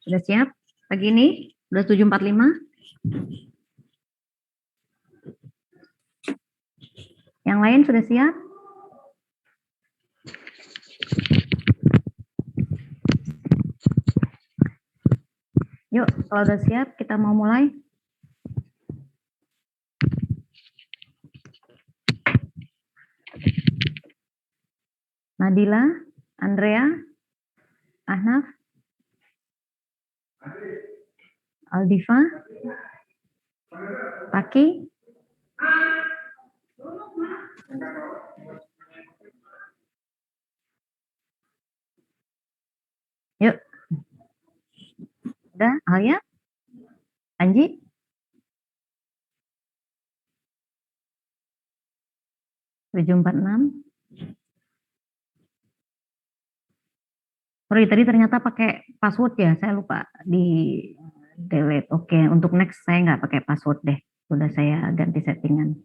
Sudah siap pagi ini? Sudah 7.45? Yang lain sudah siap? Yuk, kalau sudah siap, kita mau mulai. Nadila, Andrea, Ahnaf, Aldifa, Paki, yuk. Udah, Alia, Anji, tujuh empat enam. Sorry, tadi ternyata pakai password ya, saya lupa di delete. Oke, untuk next saya nggak pakai password deh. Udah saya ganti settingan.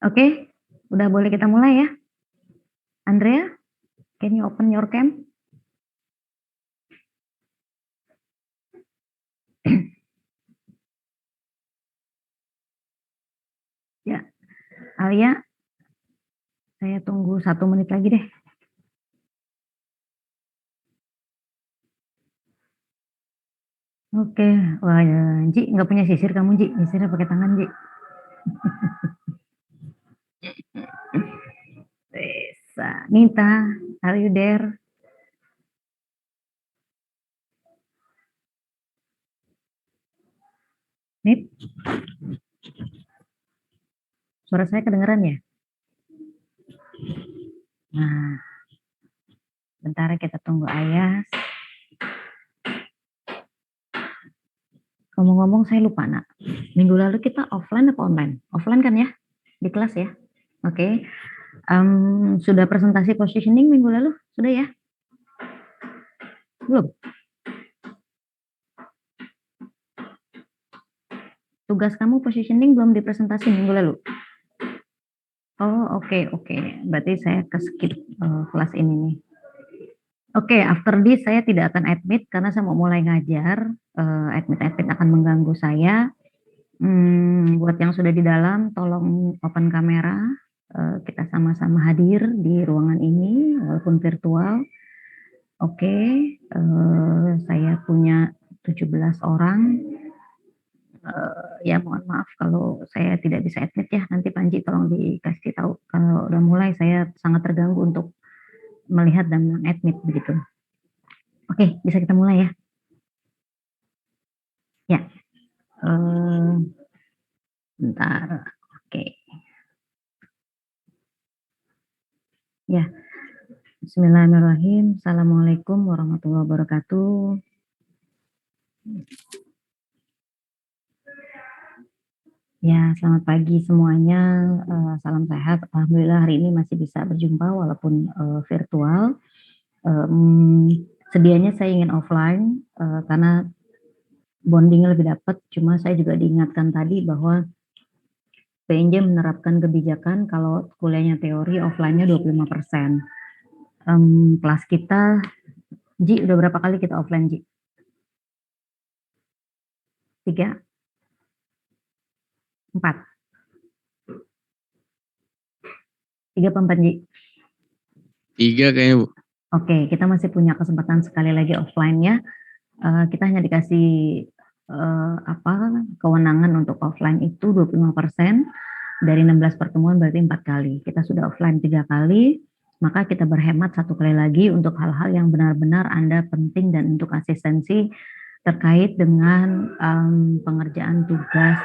Oke, udah boleh kita mulai ya. Andrea, can you open your cam? Ya, Alia, saya tunggu 1 menit lagi deh. Oke, wah ya, Ji, nggak punya sisir kamu, Ji? Sisirnya pakai tangan, Ji. Bisa. Nita, are you there? Nit, suara saya kedengeran ya? Nah, bentar kita tunggu Ayas. Ngomong-ngomong saya lupa, Nak. Minggu lalu kita offline apa online? Offline kan ya? Di kelas ya? Oke. Sudah presentasi positioning minggu lalu? Sudah ya? Belum? Tugas kamu positioning belum dipresentasi minggu lalu? Oh, oke. Berarti saya ke-skip kelas ini nih. Oke, after this saya tidak akan admit karena saya mau mulai ngajar. Admit akan mengganggu saya. Buat yang sudah di dalam, tolong open kamera. Kita sama-sama hadir di ruangan ini, walaupun virtual. Oke, saya punya 17 orang. Ya mohon maaf kalau saya tidak bisa admit ya. Nanti Panji tolong dikasih tahu kalau udah mulai. Saya sangat terganggu untuk melihat dan mengadmit begitu. Oke, bisa kita mulai ya. Ya, bentar. Oke. Ya. Bismillahirrahmanirrahim. Assalamualaikum warahmatullahi wabarakatuh. Ya, selamat pagi semuanya. Salam sehat. Alhamdulillah hari ini masih bisa berjumpa walaupun virtual. Sedianya saya ingin offline karena bondingnya lebih dapat. Cuma saya juga diingatkan tadi bahwa PNJ menerapkan kebijakan kalau kuliahnya teori offline-nya 25%. Kelas kita, Ji, udah berapa kali kita offline, Ji? 3? 4? 3 apa 4, Ji? 3 kayaknya, Bu. Oke, kita masih punya kesempatan sekali lagi offline ya. Kita hanya dikasih kewenangan untuk offline itu 25%. Dari 16 pertemuan berarti 4 kali. Kita sudah offline 3 kali, maka kita berhemat 1 kali lagi untuk hal-hal yang benar-benar Anda penting dan untuk asistensi terkait dengan pengerjaan tugas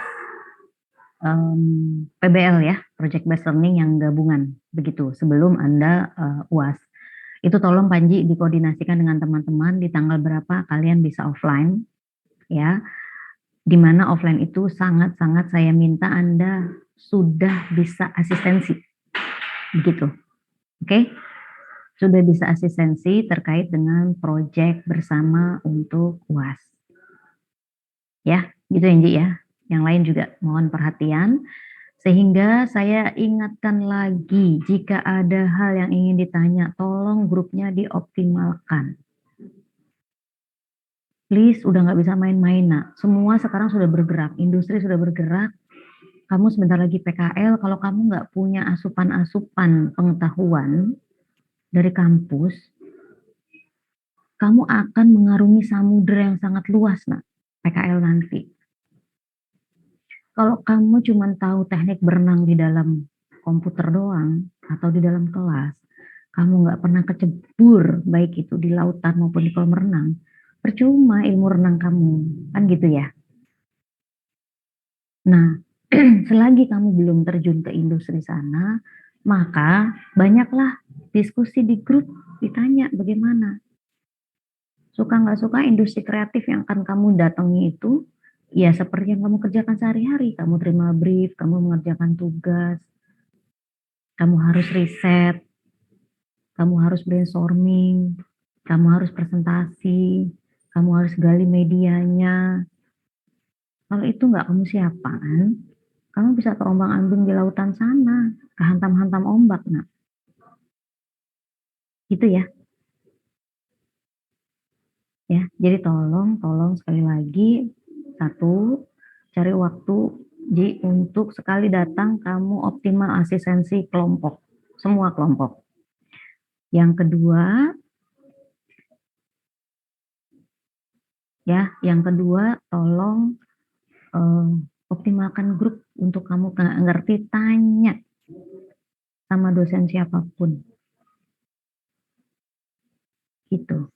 PBL ya, Project Based Learning yang gabungan, begitu, sebelum Anda UAS. Itu tolong Panji dikoordinasikan dengan teman-teman di tanggal berapa kalian bisa offline, ya. Di mana offline itu sangat-sangat saya minta Anda sudah bisa asistensi, begitu, oke? Sudah bisa asistensi terkait dengan proyek bersama untuk UAS, ya, gitu ya, Ji ya. Yang lain juga mohon perhatian. Sehingga saya ingatkan lagi, jika ada hal yang ingin ditanya, tolong grupnya dioptimalkan. Please, udah nggak bisa main-main, nak. Semua sekarang sudah bergerak, industri sudah bergerak. Kamu sebentar lagi PKL, kalau kamu nggak punya asupan-asupan pengetahuan dari kampus, kamu akan mengarungi samudera yang sangat luas, nak, PKL nanti. Kalau kamu cuma tahu teknik berenang di dalam komputer doang atau di dalam kelas, kamu nggak pernah kecebur, baik itu di lautan maupun di kolam renang, percuma ilmu renang kamu, kan gitu ya. Nah, selagi kamu belum terjun ke industri sana, maka banyaklah diskusi di grup, ditanya bagaimana. Suka nggak suka industri kreatif yang akan kamu datangi itu, ya seperti yang kamu kerjakan sehari-hari. Kamu terima brief, kamu mengerjakan tugas, kamu harus riset, kamu harus brainstorming, kamu harus presentasi, kamu harus gali medianya. Kalau itu nggak kamu siapkan, kamu bisa terombang-ambing di lautan sana, kehantam-hantam ombak, nak. Gitu ya. Ya, jadi tolong sekali lagi, satu, cari waktu untuk sekali datang kamu optimal asistensi kelompok, semua kelompok. Yang kedua, tolong optimalkan grup untuk kamu ngerti, tanya sama dosen siapapun. Gitu.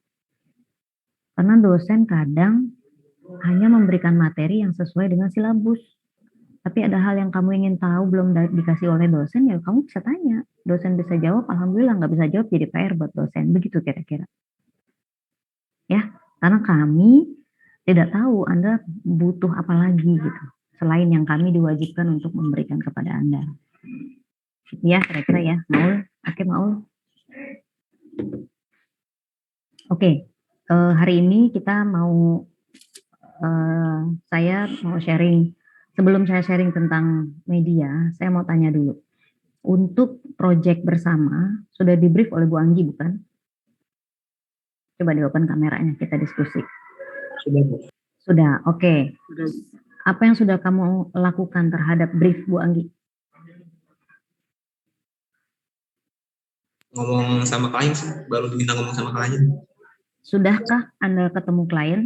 Karena dosen kadang hanya memberikan materi yang sesuai dengan silabus. Tapi ada hal yang kamu ingin tahu belum dikasih oleh dosen, ya kamu bisa tanya. Dosen bisa jawab, alhamdulillah. Nggak bisa jawab, jadi PR buat dosen. Begitu kira-kira. Ya, karena kami tidak tahu Anda butuh apa lagi gitu. Selain yang kami diwajibkan untuk memberikan kepada Anda. Ya, kira-kira ya. Maul? Oke, Maul. Oke, hari ini kita mau, saya mau sharing. Sebelum saya sharing tentang media, saya mau tanya dulu. Untuk proyek bersama, sudah di brief oleh Bu Anggi, bukan? Coba di open kameranya, kita diskusi. Sudah, Bu. Sudah, oke. Apa yang sudah kamu lakukan terhadap brief Bu Anggi? Ngomong sama klien sih, baru diminta ngomong sama klien. Sudahkah Anda ketemu klien?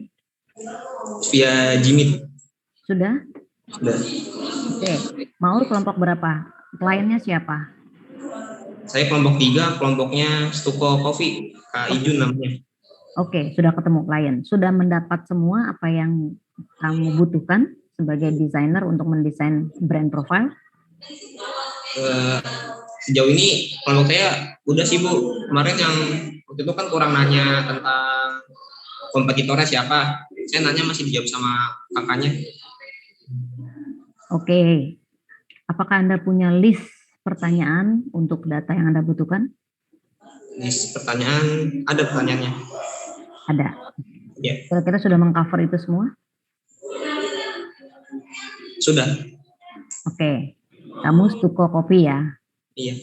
Via Jimmy. Sudah? Sudah. Oke. Mau kelompok berapa? Kliennya siapa? Saya kelompok 3, kelompoknya Stuko Coffee, Kak Ijun namanya. Oke, sudah ketemu klien. Sudah mendapat semua apa yang kamu butuhkan sebagai desainer untuk mendesain brand profile? Sejauh ini kelompok saya udah sih, Bu. Kemarin yang waktu itu kan kurang nanya tentang kompetitornya siapa. Saya nanya masih dijawab sama kakaknya. Oke. Apakah Anda punya list pertanyaan untuk data yang Anda butuhkan? List pertanyaan, ada pertanyaannya. Ada. Ya. Kira-kira sudah mengcover itu semua? Sudah. Oke. Kamu Stuko Kopi ya? Iya.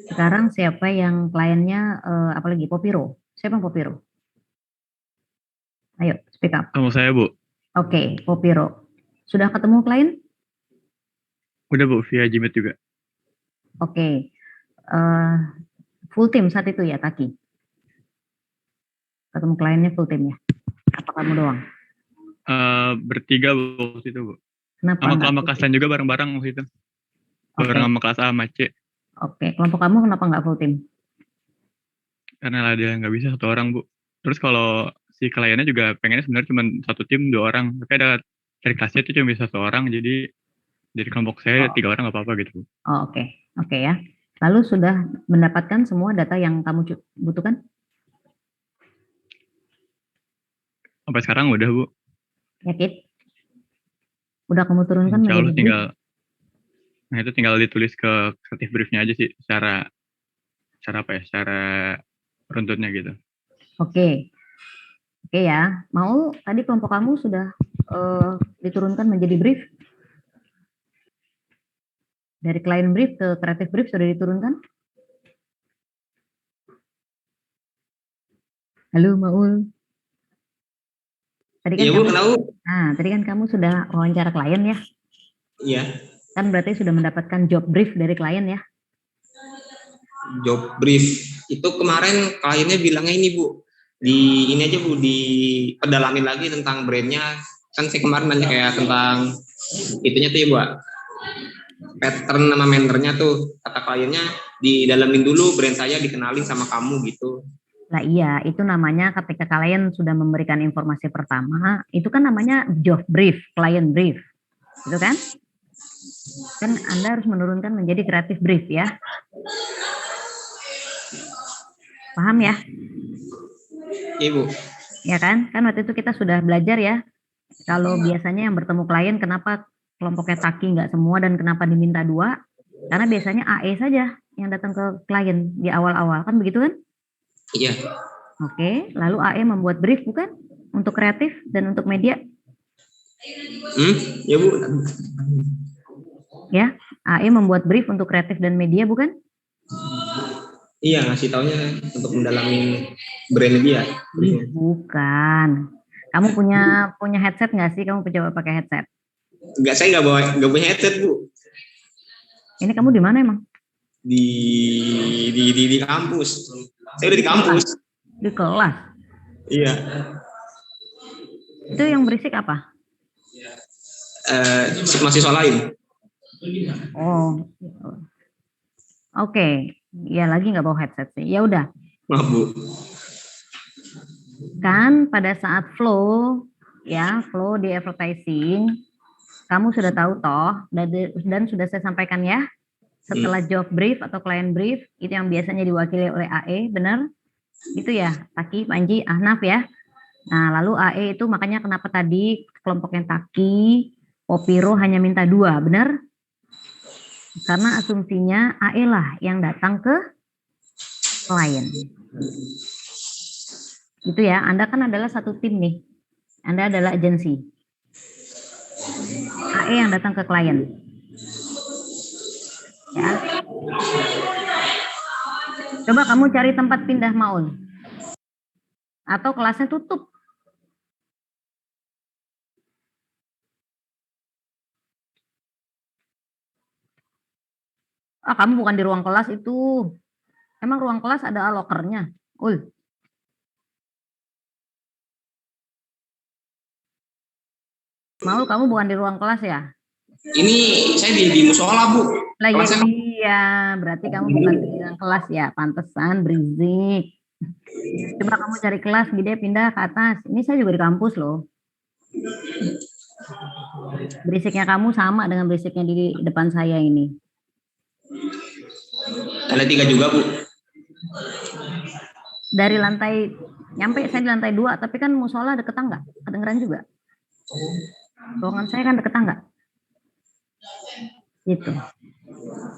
Sekarang siapa yang kliennya, apalagi Popiro? Siapa yang Popiro? Ayo, speak up. Sama saya, Bu. Oke, Popiro. Sudah ketemu klien? Udah, Bu, via Gmail juga. Oke. Full team saat itu ya, Taki? Ketemu kliennya full team ya? Apa kamu doang? Bertiga, Bu, waktu itu, Bu. Kenapa Sama enggak? kelompok kelasan juga bareng-bareng waktu itu. Bareng sama kelas A sama C. Oke, kelompok kamu kenapa nggak full team? Karena lah dia nggak bisa 1 orang, Bu. Terus kalau si kliennya juga pengennya sebenarnya cuma 1 tim 2 orang. Tapi ada dari kelasnya itu cuma bisa 1 orang, jadi dari kelompok saya 3 orang nggak apa-apa gitu, Bu. Oh, oke. Oke ya. Lalu sudah mendapatkan semua data yang kamu butuhkan? Sampai sekarang udah, Bu. Yakin? Udah kamu turunkan Insya Allah menjadi tinggal, nah itu tinggal ditulis ke creative briefnya aja sih, secara apa ya, secara runtunnya gitu. Oke. Oke ya. Mau tadi kelompok kamu sudah diturunkan menjadi brief? Dari client brief ke creative brief sudah diturunkan? Halo Maul. Tadi kan Iya Bu, kamu, kenapa Bu? tadi kan kamu sudah wawancara klien ya, Iya, kan berarti sudah mendapatkan job brief dari klien ya. job brief. Itu kemarin kliennya bilangnya ini Bu, di ini aja Bu, dipedalamin lagi tentang brandnya. Kan saya kemarin nanya kayak tentang itunya tuh ya Bu, pattern nama mentornya tuh, kata kliennya didalamin dulu brand saya, dikenalin sama kamu gitu. Lah iya, itu namanya ketika kalian sudah memberikan informasi pertama, itu kan namanya job brief, client brief, gitu kan? Kan Anda harus menurunkan menjadi creative brief ya. Paham ya? Iya Bu. Ya kan? Kan waktu itu kita sudah belajar ya, kalau biasanya yang bertemu klien kenapa kelompoknya taki nggak semua dan kenapa diminta 2? Karena biasanya AE saja yang datang ke klien di awal-awal, kan begitu kan? Iya. Oke, lalu AE membuat brief bukan? Untuk kreatif dan untuk media. Ya Bu. Ya, AE membuat brief untuk kreatif dan media bukan? Iya, ngasih taunya untuk mendalami brand dia. Bukan. Kamu punya headset nggak sih? Kamu coba pakai headset. Enggak, saya nggak punya headset Bu. Ini kamu di mana emang? Di kampus. Saya udah di kampus. Di kelas. Iya. Itu yang berisik apa? Mahasiswa lain. Oh, oke. Ya lagi nggak bawa headset sih. Ya udah. Maaf Bu. Kan pada saat flow di advertising, kamu sudah tahu toh, dan sudah saya sampaikan ya, setelah job brief atau client brief, itu yang biasanya diwakili oleh AE, benar? Itu ya, Taki, Panji, Ahnaf ya. Nah, lalu AE itu makanya kenapa tadi kelompoknya Taki, Popiro hanya minta 2, benar? Karena asumsinya AE lah yang datang ke klien. Itu ya, Anda kan adalah satu tim nih. Anda adalah agensi. AE yang datang ke klien. Ya. Coba kamu cari tempat pindah Maul. Atau kelasnya tutup. Kamu bukan di ruang kelas itu. Emang ruang kelas ada lokernya? Maul, kamu bukan di ruang kelas ya? Ini saya di musola Bu. Lah iya, berarti kamu bukan di ruang kelas ya, pantesan berisik. Coba kamu cari kelas, gede pindah ke atas. Ini saya juga di kampus loh. Berisiknya kamu sama dengan berisiknya di depan saya ini. Ada 3 juga Bu. Dari lantai, nyampe saya di lantai 2, tapi kan musola deket tangga, kedengeran juga. Ruangan saya kan deket tangga. Gitu.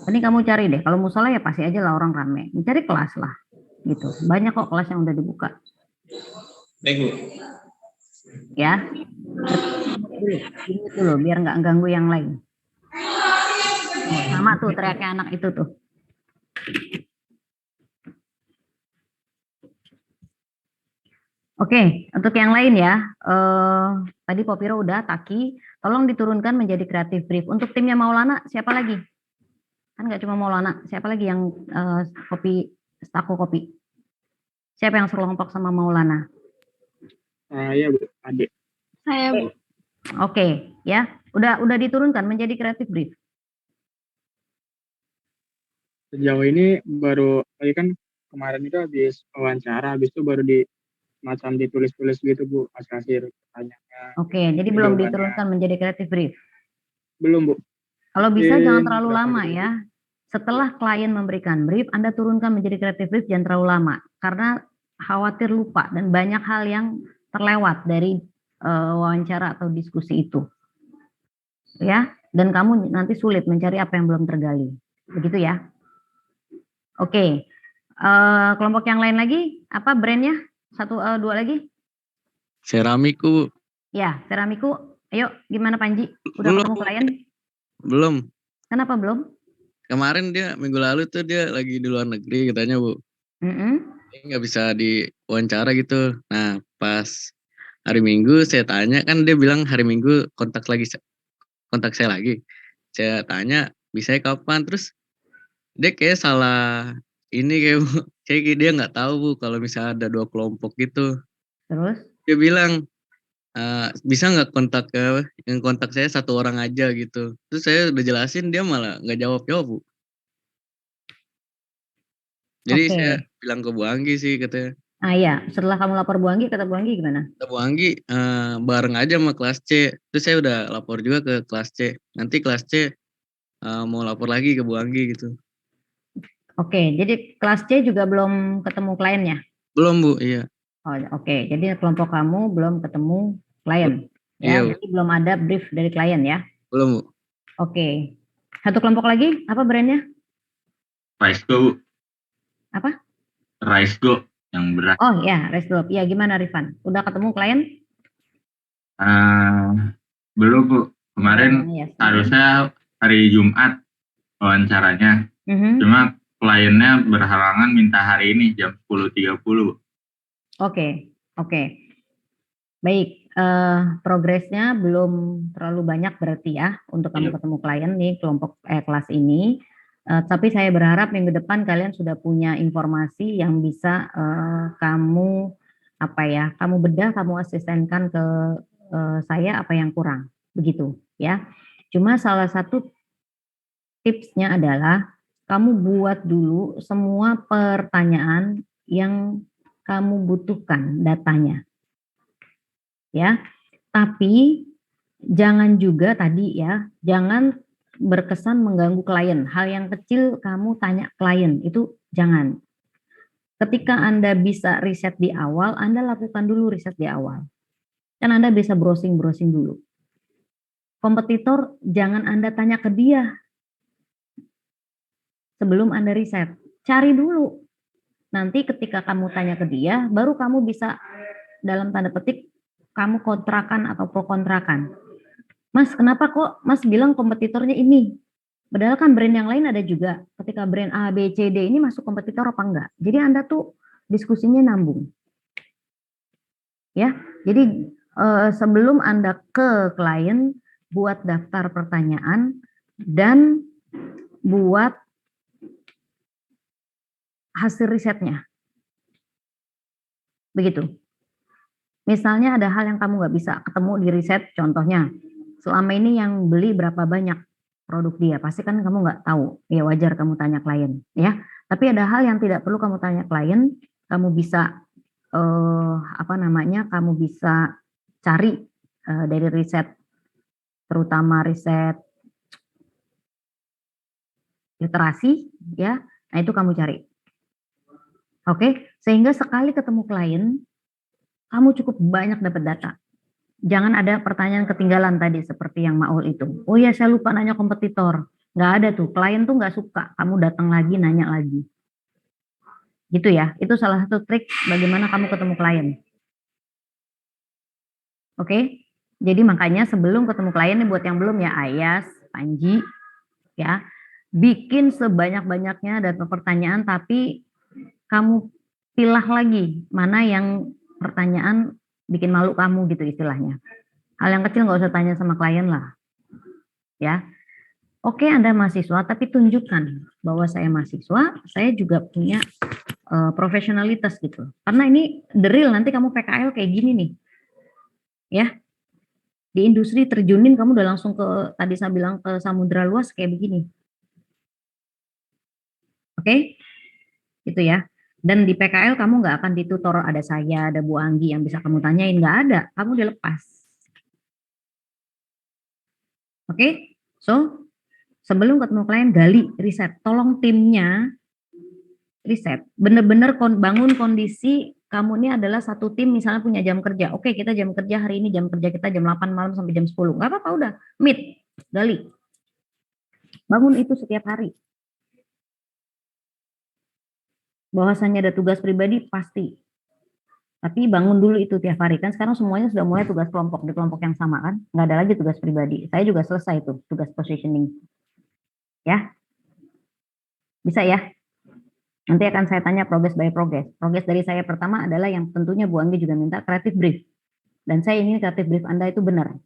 Ini kamu cari deh, kalau musola ya pasti aja lah orang rame. Mencari kelas lah, gitu. Banyak kok kelas yang udah dibuka. Baik Bu. Ya, ini dulu biar nggak ganggu yang lain. Sama tuh teriaknya anak itu tuh. Oke, untuk yang lain ya, tadi Popiro udah, Taki, tolong diturunkan menjadi creative brief. Untuk timnya Maulana, siapa lagi? Kan nggak cuma Maulana, siapa lagi yang Stako kopi? Siapa yang sekelompok sama Maulana? Saya Bu, adik. Saya Bu. Oke, ya, udah diturunkan menjadi creative brief. Sejauh ini baru, tadi kan kemarin itu habis wawancara, habis itu baru macam ditulis-tulis gitu Bu, pas kasih pertanyaannya. Oke, jadi belum diturunkan menjadi creative brief? Belum Bu. Kalau bisa jangan terlalu lama ya. Setelah klien memberikan brief, Anda turunkan menjadi creative brief, jangan terlalu lama. Karena khawatir lupa dan banyak hal yang terlewat dari wawancara atau diskusi itu. Ya, dan kamu nanti sulit mencari apa yang belum tergali. Begitu ya. Oke. Kelompok yang lain lagi, apa brandnya? 1, 2 lagi? Seramiku. Ya, Seramiku. Ayo, gimana Panji? Udah ketemu klien? Belum. Kenapa belum? kemarin minggu lalu tuh dia lagi di luar negeri katanya Bu. Mm-mm. Dia nggak bisa diwawancara gitu. Nah pas hari Minggu saya tanya, kan dia bilang hari Minggu kontak saya lagi. Saya tanya bisa kapan, terus dia kayak salah ini kayak Bu. Kayak dia nggak tahu Bu kalau misalnya ada 2 kelompok gitu. Terus? Dia bilang bisa nggak yang kontak saya 1 orang aja gitu. Terus saya udah jelasin, dia malah nggak jawab Bu. Jadi Oke. saya bilang ke Bu Anggi sih katanya. Ya, setelah kamu lapor Bu Anggi, kata Bu Anggi gimana? Kata Bu Anggi bareng aja sama kelas C. Terus saya udah lapor juga ke kelas C. Nanti kelas C mau lapor lagi ke Bu Anggi gitu. Oke, jadi kelas C juga belum ketemu kliennya? Belum Bu, iya. Oh, oke. Jadi kelompok kamu belum ketemu klien, ya? Iya Bu, Jadi belum ada brief dari klien ya? belum Bu. Oke. Satu kelompok lagi, apa brandnya? Rice Go, Bu. Apa? Rice Go yang berat. Oh ya, Resdop. Ya, gimana Rifan? Udah ketemu klien? Belum Bu, kemarin Ya. harusnya hari Jumat wawancaranya. Mhm. Cuma kliennya berhalangan minta hari ini jam 10.30. Oke. Baik, progresnya belum terlalu banyak berarti ya untuk kamu Iya. ketemu klien nih kelas ini. Tapi saya berharap minggu depan kalian sudah punya informasi yang bisa kamu bedah, kamu asistenkan ke saya apa yang kurang, begitu ya. Cuma salah satu tipsnya adalah kamu buat dulu semua pertanyaan yang kamu butuhkan datanya. Ya, tapi jangan juga tadi ya, jangan berkesan mengganggu klien. Hal yang kecil kamu tanya klien, itu jangan. Ketika Anda bisa riset di awal, Anda lakukan dulu riset di awal. Kan Anda bisa browsing-browsing dulu. Kompetitor jangan Anda tanya ke dia sebelum Anda riset. Cari dulu. Nanti ketika kamu tanya ke dia, baru kamu bisa dalam tanda petik kamu kontrakan atau pro kontrakan. Mas, kenapa kok Mas bilang kompetitornya ini? Padahal kan brand yang lain ada juga. Ketika brand A, B, C, D ini masuk kompetitor apa enggak? Jadi Anda tuh diskusinya nambung. Ya, jadi sebelum Anda ke klien, buat daftar pertanyaan dan buat hasil risetnya. Begitu. Misalnya ada hal yang kamu nggak bisa ketemu di riset, contohnya selama ini yang beli berapa banyak produk dia, pasti kan kamu nggak tahu, ya wajar kamu tanya klien, ya. Tapi ada hal yang tidak perlu kamu tanya klien, kamu bisa kamu bisa cari dari riset, terutama riset literasi, ya. Nah itu kamu cari, oke? Sehingga sekali ketemu klien, kamu cukup banyak dapat data. Jangan ada pertanyaan ketinggalan tadi seperti yang Maul itu. Oh ya saya lupa nanya kompetitor. Nggak ada tuh, klien tuh nggak suka. Kamu datang lagi, nanya lagi. Gitu ya, itu salah satu trik bagaimana kamu ketemu klien. Oke, jadi makanya sebelum ketemu klien, nih buat yang belum ya, Ayas, Panji, ya, bikin sebanyak-banyaknya data pertanyaan, tapi kamu pilah lagi mana yang pertanyaan bikin malu kamu gitu istilahnya. Hal yang kecil nggak usah tanya sama klien lah, ya. Oke, Anda mahasiswa, tapi tunjukkan bahwa saya mahasiswa, saya juga punya profesionalitas gitu. Karena ini the real, nanti kamu PKL kayak gini nih, ya. Di industri terjunin, kamu udah langsung tadi saya bilang ke samudra luas kayak begini. Oke, gitu ya. Dan di PKL kamu nggak akan ditutor, ada saya, ada Bu Anggi yang bisa kamu tanyain, nggak ada, kamu dilepas. Oke, so sebelum ketemu klien gali riset, tolong timnya riset, bener-bener bangun kondisi kamu ini adalah satu tim, misalnya punya jam kerja, oke kita jam kerja hari ini, jam kerja kita jam 8 malam sampai jam 10, nggak apa-apa udah, meet, gali, bangun itu setiap hari. Bahwasanya ada tugas pribadi pasti, tapi bangun dulu itu tiap hari. Kan sekarang semuanya sudah mulai tugas kelompok, di kelompok yang sama kan, nggak ada lagi tugas pribadi. Saya juga selesai tuh tugas positioning, ya. Bisa ya? Nanti akan saya tanya progress by progress. Progress dari saya pertama adalah yang tentunya Bu Anggi juga minta creative brief. Dan saya ingin creative brief Anda itu benar.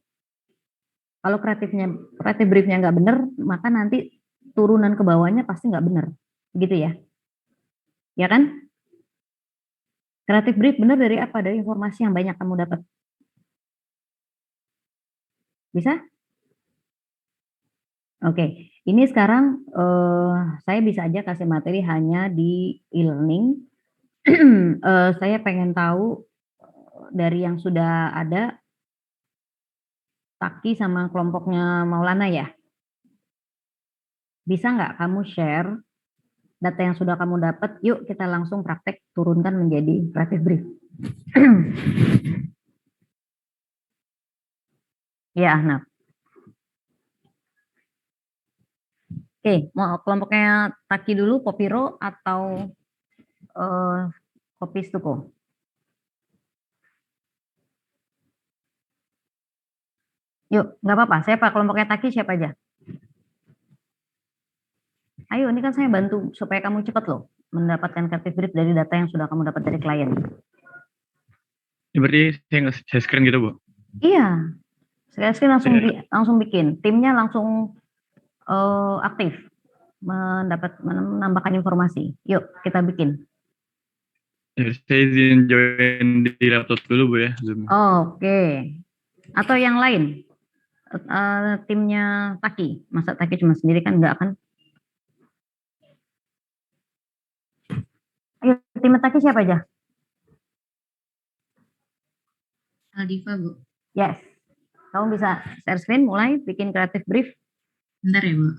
Kalau creative briefnya nggak benar, maka nanti turunan ke bawahnya pasti nggak benar. Gitu ya? Ya kan? Creative brief benar dari apa? Dari informasi yang banyak kamu dapat. Bisa? Oke, ini sekarang saya bisa aja kasih materi hanya di e-learning. Saya pengen tahu dari yang sudah ada, Taki sama kelompoknya Maulana ya. Bisa nggak kamu share data yang sudah kamu dapat? Yuk kita langsung praktek turunkan menjadi creative brief. Ya, nah. Oke, mau kelompoknya Taki dulu, Popiro atau Kopi Stuko? Yuk, nggak apa-apa. Siapa kelompoknya Taki siapa aja? Ayo, ini kan saya bantu supaya kamu cepat loh mendapatkan creative brief dari data yang sudah kamu dapat dari klien. Ini berarti saya nggak share screen gitu, Bu? Iya, sekali langsung bikin. Timnya langsung aktif menambahkan informasi. Yuk kita bikin. Ya, saya izin join di laptop dulu, Bu ya. Oke. Atau yang lain? Timnya Taki. Masa Taki cuma sendiri kan enggak kan? Ayo, tim Taki siapa aja? Aldiva, Bu. Yes. Kamu bisa share screen, mulai bikin creative brief. Bentar ya, Bu.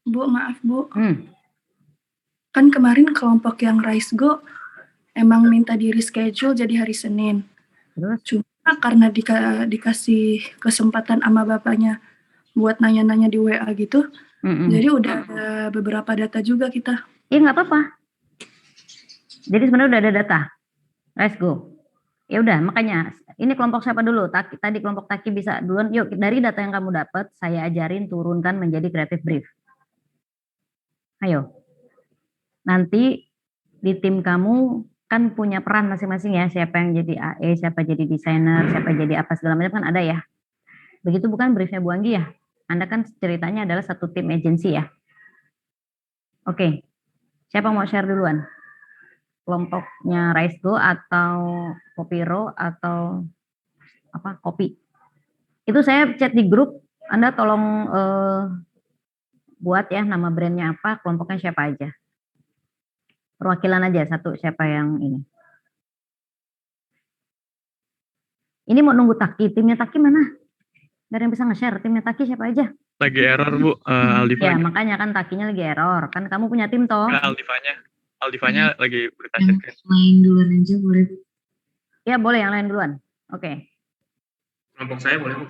Bu, maaf Bu. Kan kemarin kelompok yang Rise Go emang minta di reschedule jadi hari Senin. Terus? Cuma karena dikasih kesempatan sama bapaknya buat nanya-nanya di WA gitu, jadi udah ada beberapa data juga kita. Iya nggak apa-apa. Jadi sebenarnya udah ada data. Let's go. Ya udah, makanya ini kelompok siapa dulu? Tadi kelompok Taki bisa duluan. Yuk dari data yang kamu dapat, saya ajarin turunkan menjadi creative brief. Ayo. Nanti di tim kamu kan punya peran masing-masing ya. Siapa yang jadi AE, siapa jadi desainer, siapa jadi apa segala macam kan ada ya. Begitu bukan briefnya Bu Anggi ya? Anda kan ceritanya adalah satu tim agensi ya. Oke. Siapa mau share duluan? Kelompoknya Rise Go atau Popiro atau apa Kopi? Itu saya chat di grup. Anda tolong buat ya nama brandnya apa, kelompoknya siapa aja. Perwakilan aja satu siapa yang ini. Ini mau nunggu Taki, timnya Taki mana? Gak ada yang bisa nge-share, timnya Taki siapa aja? Lagi error, Bu, Aldivanya. Ya makanya kan Takinya lagi error, kan kamu punya tim toh? Aldivanya lagi bertanya. Main duluan aja boleh, Bu? Ya boleh yang lain duluan. Oke. Kelompok saya boleh, Bu?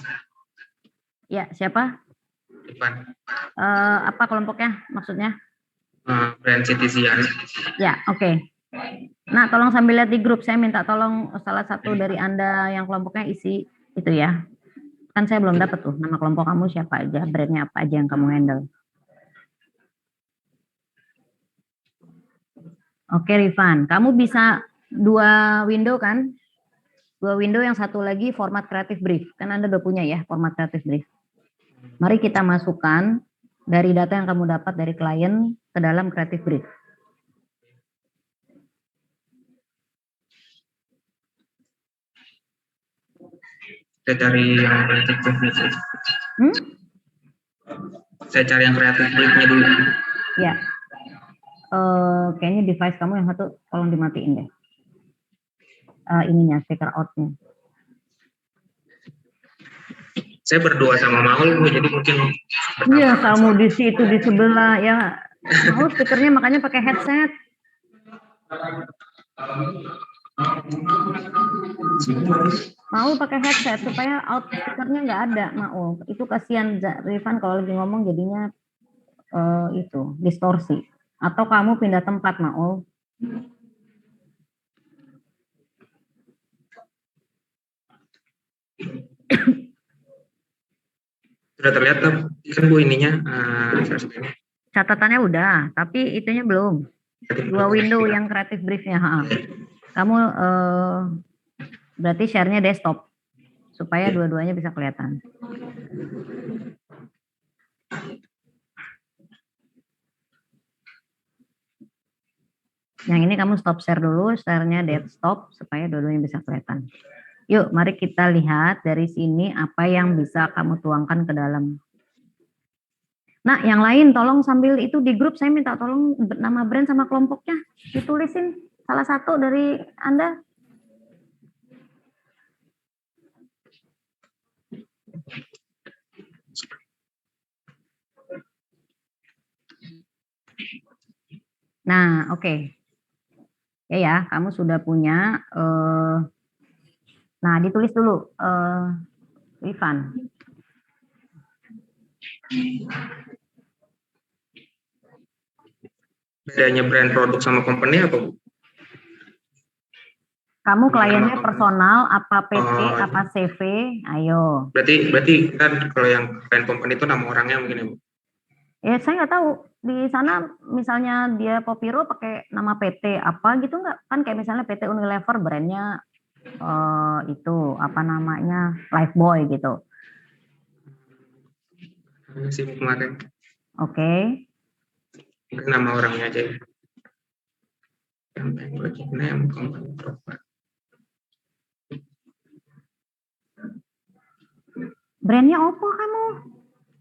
Ya, siapa? Ivan. Apa kelompoknya maksudnya? Brand Citizen. Ya, oke. Nah, tolong sambil lihat di grup, saya minta tolong salah satu dari Anda yang kelompoknya isi itu ya. Kan saya belum dapat tuh nama kelompok kamu siapa aja, brandnya apa aja yang kamu handle. Oke, Rifan, kamu bisa 2 window kan? 2 window, yang satu lagi format creative brief. Kan Anda udah punya ya format creative brief. Mari kita masukkan dari data yang kamu dapat dari klien ke dalam creative brief. Saya cari yang creative brief. Saya cari yang creative brief-nya dulu. Ya. Kayaknya device kamu yang satu tolong dimatiin deh. Ininya, speaker out-nya. saya berdua sama Maul Bu, jadi mungkin Iya, kamu di situ di sebelah ya. Mau speakernya makanya pakai headset. Mau pakai headset supaya out speakernya nggak ada, mau. Itu kasihan Rifan kalau lagi ngomong jadinya itu distorsi. Atau kamu pindah tempat, mau. sudah terlihat kan Bu ininya Catatannya udah, tapi itunya belum. 2 window yang kreatif briefnya. Kamu berarti share-nya desktop supaya dua-duanya bisa kelihatan. Yang ini kamu stop share dulu, share-nya desktop supaya dua-duanya bisa kelihatan. Yuk, mari kita lihat dari sini apa yang bisa kamu tuangkan ke dalam. Nah, yang lain tolong sambil itu di grup saya minta tolong nama brand sama kelompoknya ditulisin salah satu dari Anda. Nah, oke. Ya, kamu sudah punya nah, ditulis dulu Ivan. bedanya brand produk sama company apa Bu? Kamu kliennya personal, apa PT, apa CV, ayo. Berarti kan kalau yang brand company itu nama orangnya mungkin ya Bu? Ya saya nggak tahu di sana misalnya dia Popiro pakai nama PT apa gitu nggak, kan kayak misalnya PT Unilever brandnya itu apa namanya Lifebuoy gitu. Sih kemarin. Oke. Mungkin nama orangnya aja ya. Campaign project name company profile. Brandnya Oppo kamu?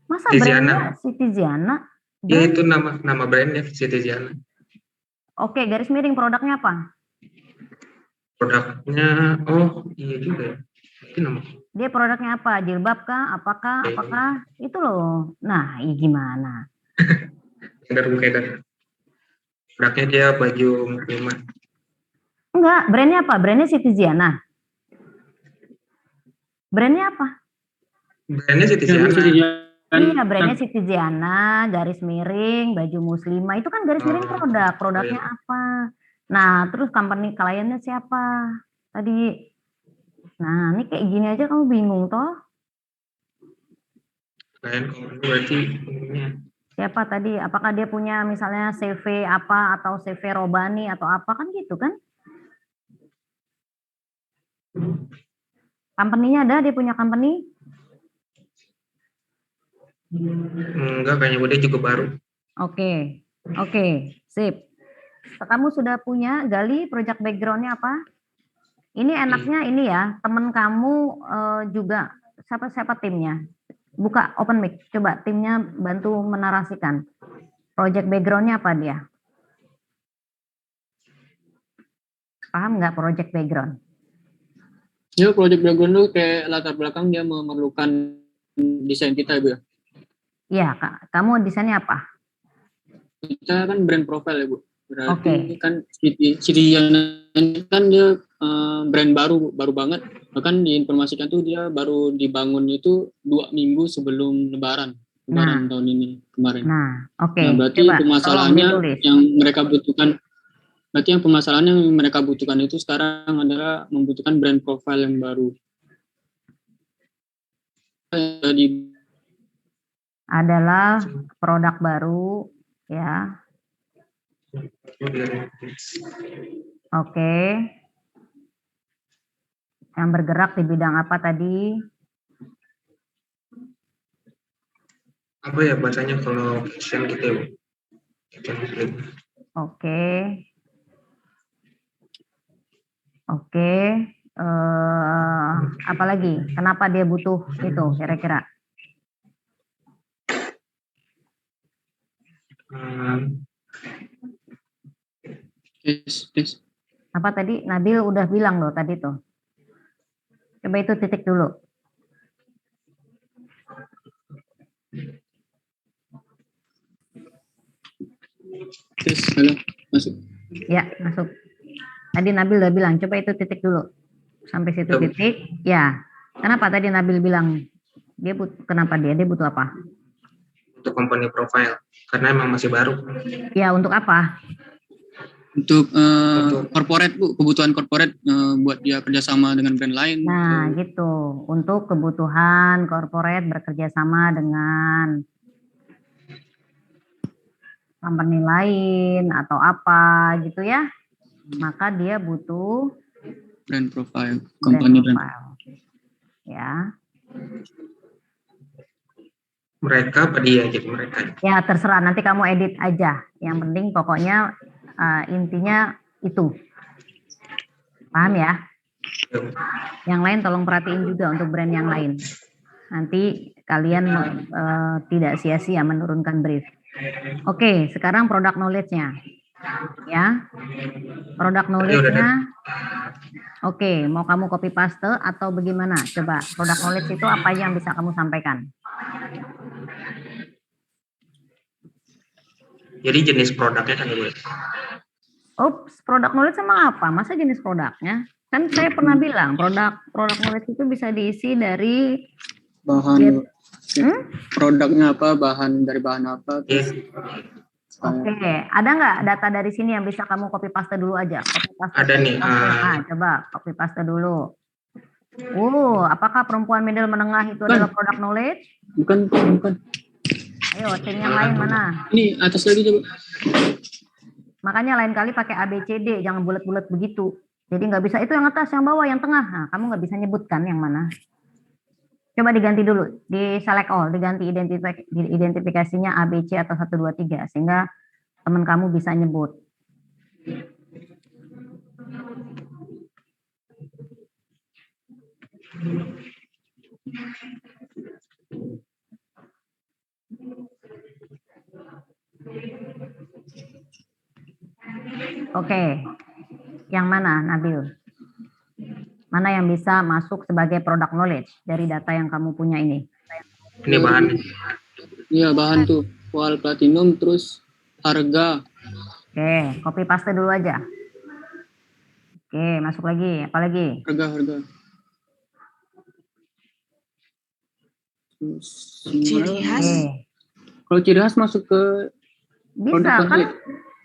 Masa brandnya Citiziana? Ya itu nama brandnya Citiziana. Oke, garis miring produknya apa? Produknya, oh iya juga ya. Itu nama. Dia produknya apa? Jilbab kah? Apakah? Itu loh. Nah, ini gimana? Kedar. Produknya dia baju muslimah. Enggak, brandnya apa? Brandnya Citiziana. Brandnya apa? Brandnya Citiziana. Iya, brandnya Citiziana, garis miring, baju muslimah. Itu kan garis miring produk. Produknya apa? Nah, terus company kliennya siapa? Tadi. Nah, ini kayak gini aja kamu bingung toh? Klien company berarti ininya. Siapa tadi? Apakah dia punya misalnya CV apa atau CV Robani atau apa kan gitu kan? Company-nya ada, dia punya company? Enggak, kayaknya dia juga baru. Oke, sip. Kamu sudah punya, Gali, project background-nya apa? Ini enaknya ini ya, teman kamu juga, siapa timnya? Buka open mic, coba timnya bantu menarasikan. Project background-nya apa dia? Paham nggak project background? Ya, project background itu kayak latar belakang dia memerlukan desain kita, Bu. Iya, Kak. Kamu desainnya apa? Kita kan brand profile ya, Bu. Berarti Oke. kan Citiziana kan dia brand baru banget. Bahkan diinformasikan tuh dia baru dibangun itu 2 minggu sebelum Lebaran tahun ini kemarin. Nah, oke. Nah, berarti Coba, permasalahannya yang mereka butuhkan, berarti yang permasalahan yang mereka butuhkan itu sekarang adalah membutuhkan brand profile yang baru. Adalah produk baru, ya. Oke. Yang bergerak di bidang apa tadi? Apa ya bahasanya kalau fashion gitu ya, Bu? Oke. Apa lagi? Kenapa dia butuh itu kira-kira? Apa tadi? Nabil udah bilang loh tadi tuh. Coba itu titik dulu. Tes, halo, masuk. Ya, masuk. Tadi Nabil udah bilang, coba itu titik dulu. Sampai situ titik. Ya. Kenapa tadi Nabil bilang kenapa dia butuh apa? Untuk company profile karena emang masih baru. Ya, untuk apa? Untuk corporate Bu, kebutuhan corporate buat dia kerjasama dengan brand lain. Nah, gitu. Untuk kebutuhan corporate bekerjasama dengan company lain atau apa gitu ya. Maka dia butuh brand profile, company brand. Ya. Mereka apa dia jadi mereka? Ya, terserah, nanti kamu edit aja. Yang penting pokoknya intinya itu. Paham ya? Yang lain tolong perhatiin juga untuk brand yang lain. Nanti kalian tidak sia-sia menurunkan brief. Oke, sekarang product knowledge-nya. Ya. Product knowledge-nya. Oke, mau kamu copy paste atau bagaimana? Coba, product knowledge itu apa yang bisa kamu sampaikan? Jadi jenis produknya kan Bu. Ups, product knowledge sama apa? Masa jenis produknya? Kan saya pernah bilang, product knowledge itu bisa diisi dari bahan produknya apa, bahan apa. Terus, Oke, ada nggak data dari sini yang bisa kamu copy paste dulu aja? Copy paste. Ada nih. Coba copy paste dulu. Apakah perempuan middle menengah itu adalah product knowledge? Bukan. Ayo, tim yang lain mana? Ini atas lagi coba. Makanya lain kali pakai ABCD, jangan bulat-bulat begitu. Jadi nggak bisa itu yang atas, yang bawah, yang tengah. Nah, kamu nggak bisa nyebutkan yang mana. Coba diganti dulu, di select all, diganti identifikasinya ABC atau 1, 2, 3, sehingga teman kamu bisa nyebut. Oke, yang mana Nabil? Mana yang bisa masuk sebagai product knowledge dari data yang kamu punya ini? Ini bahan. Iya, bahan tuh. Kual platinum, terus harga. Oke, copy paste dulu aja. Oke, masuk lagi. Apa lagi? Harga. Ciri khas. Kalau ciri khas masuk ke bisa kan?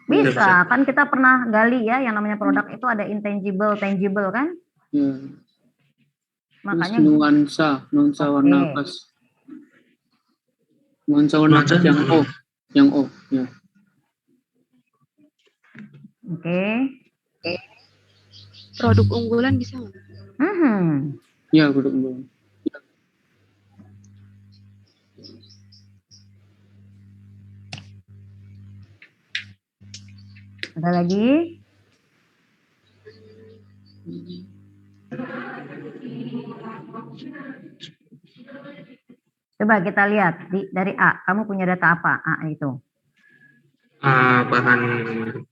Bisa kan, kita pernah gali ya yang namanya produk itu ada intangible, tangible kan? Ya. Makanya nuansa warna khas. Nuansa warna khas yang O, ya. Oke. Produk unggulan bisa nggak? Ya, produk unggulan. Ada lagi? Coba kita lihat dari A. Kamu punya data apa? A itu. Bahan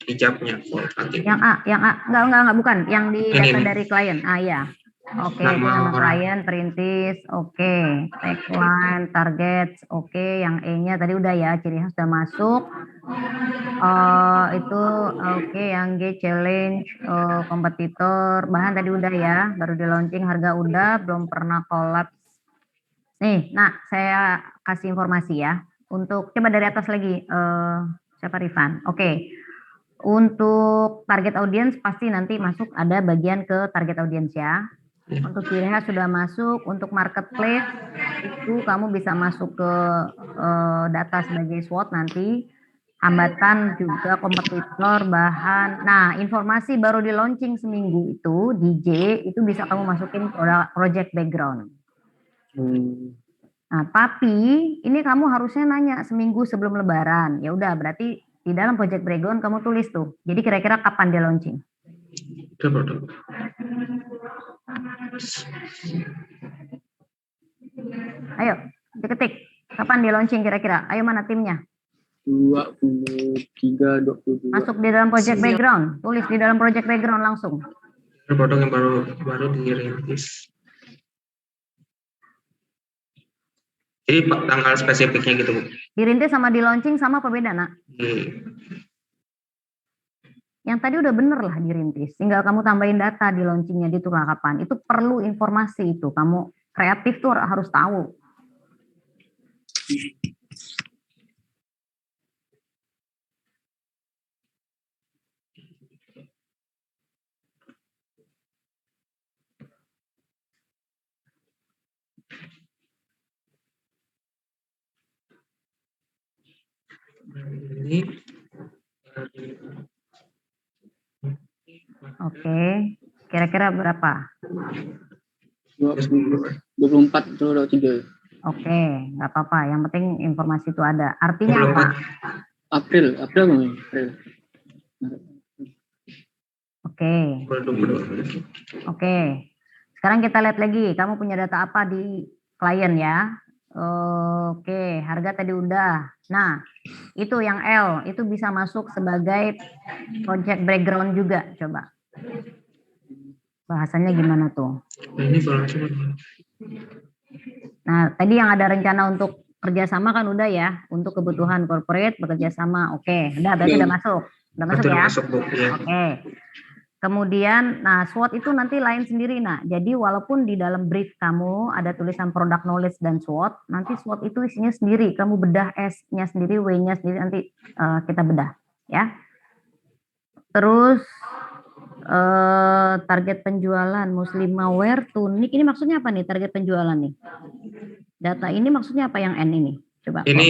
hijabnya. Yang A. Enggak, bukan. Yang di data dari klien. Ya. Oke, nama klien, perintis, oke. Tagline, target, oke. Yang E-nya tadi udah ya, ciri khas sudah masuk. Itu oke. Yang G, challenge, kompetitor, bahan tadi udah ya, baru di launching, harga udah, belum pernah collab. Nih, saya kasih informasi ya. Untuk coba dari atas lagi, siapa Rifan? Oke. Untuk target audience pasti nanti masuk ada bagian ke target audience ya. Untuk ciri khas sudah masuk. Untuk marketplace itu kamu bisa masuk ke data sebagai SWOT nanti. Hambatan juga kompetitor, bahan. Nah, informasi baru di launching seminggu itu DJ itu bisa kamu masukin project background. Nah, tapi ini kamu harusnya nanya seminggu sebelum Lebaran. Ya udah, berarti di dalam project background kamu tulis tuh. Jadi kira-kira kapan dia launching? Ayo, diketik. Kapan dia launching kira-kira? Ayo, mana timnya? 23, 22. Masuk di dalam project background. Tulis di dalam project background langsung. Produk yang baru dirintis. Jadi tanggal spesifiknya gitu Bu. Dirintis sama di launching sama apa beda, Nak? Yang tadi udah bener lah dirintis. Tinggal kamu tambahin data di launchingnya di tukang kapan. Itu perlu informasi itu. Kamu kreatif tuh harus tahu. Ini Oke. Kira-kira berapa? 24 atau 23. Oke, nggak apa-apa. Yang penting informasi itu ada. Artinya apa? April April. Oke. Oke. Sekarang kita lihat lagi. Kamu punya data apa di klien ya? Oke, harga tadi udah. Nah, itu yang L, itu bisa masuk sebagai project background juga. Coba. Bahasanya gimana tuh? ini bahasa. Nah, tadi yang ada rencana untuk kerjasama kan udah ya, untuk kebutuhan corporate bekerja sama. Oke, udah berarti udah masuk. Udah masuk ya? Masuk, Bu. Ya. Oke. Kemudian, nah SWOT itu nanti lain sendiri. Nah, jadi walaupun di dalam brief kamu ada tulisan product knowledge dan SWOT, nanti SWOT itu isinya sendiri. Kamu bedah S-nya sendiri, W-nya sendiri, nanti kita bedah. Ya. Terus, target penjualan muslimaware, tunik, ini maksudnya apa nih target penjualan nih? Data ini maksudnya apa yang N ini? Coba. Ini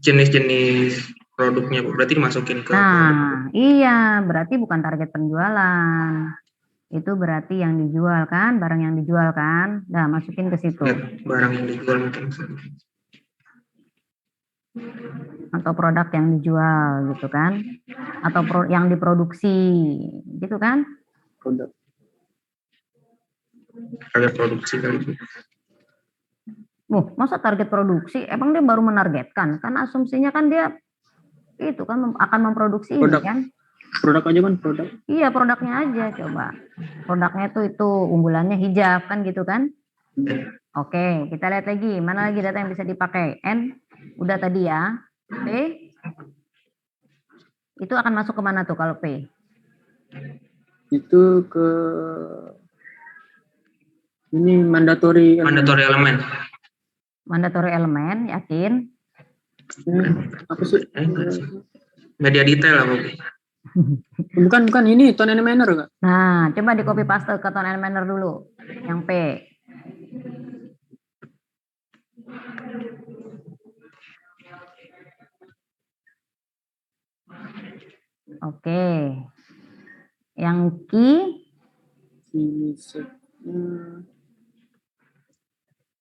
jenis-jenis produknya, Bu. Berarti dimasukin ke Nah, iya, berarti bukan target penjualan. Itu berarti yang dijual kan, barang yang dijual kan. Nah, masukin ke situ. barang yang dijual mungkin. Atau produk yang dijual gitu kan. Atau yang diproduksi gitu kan. Produk. Ada produksi kali itu. Masa target produksi? Emang dia baru menargetkan? Kan asumsinya kan dia itu kan akan memproduksi Produk. ini kan. Produk aja kan produk. Iya, produknya aja coba. Produknya itu unggulannya hijab kan gitu kan. Oke, kita lihat lagi. Mana lagi data yang bisa dipakai? N, udah tadi ya. P, itu akan masuk ke mana tuh kalau P? Itu ke ini mandatory elemen. Mandatory elemen, yakin? Apa sih? Media detail lah, Bu. Bukan ini tone and manner Kak. Nah, coba di copy paste ke tone and manner dulu. Yang P. Oke. Yang key.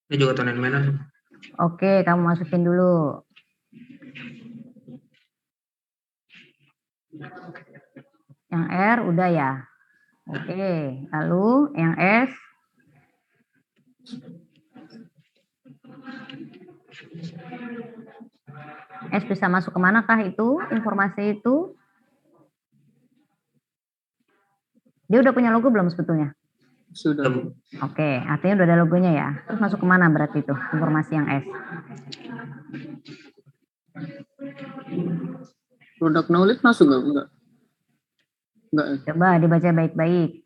Ini juga tone and manner. Oke, kamu masukin dulu. Yang R udah ya. Oke, lalu yang S. S bisa masuk ke manakah itu informasi itu? Dia udah punya logo belum sebetulnya? Sudah. Oke, artinya udah ada logonya ya. Terus masuk ke mana berarti itu informasi yang S? Product knowledge masuk enggak? Enggak. Coba dibaca baik-baik.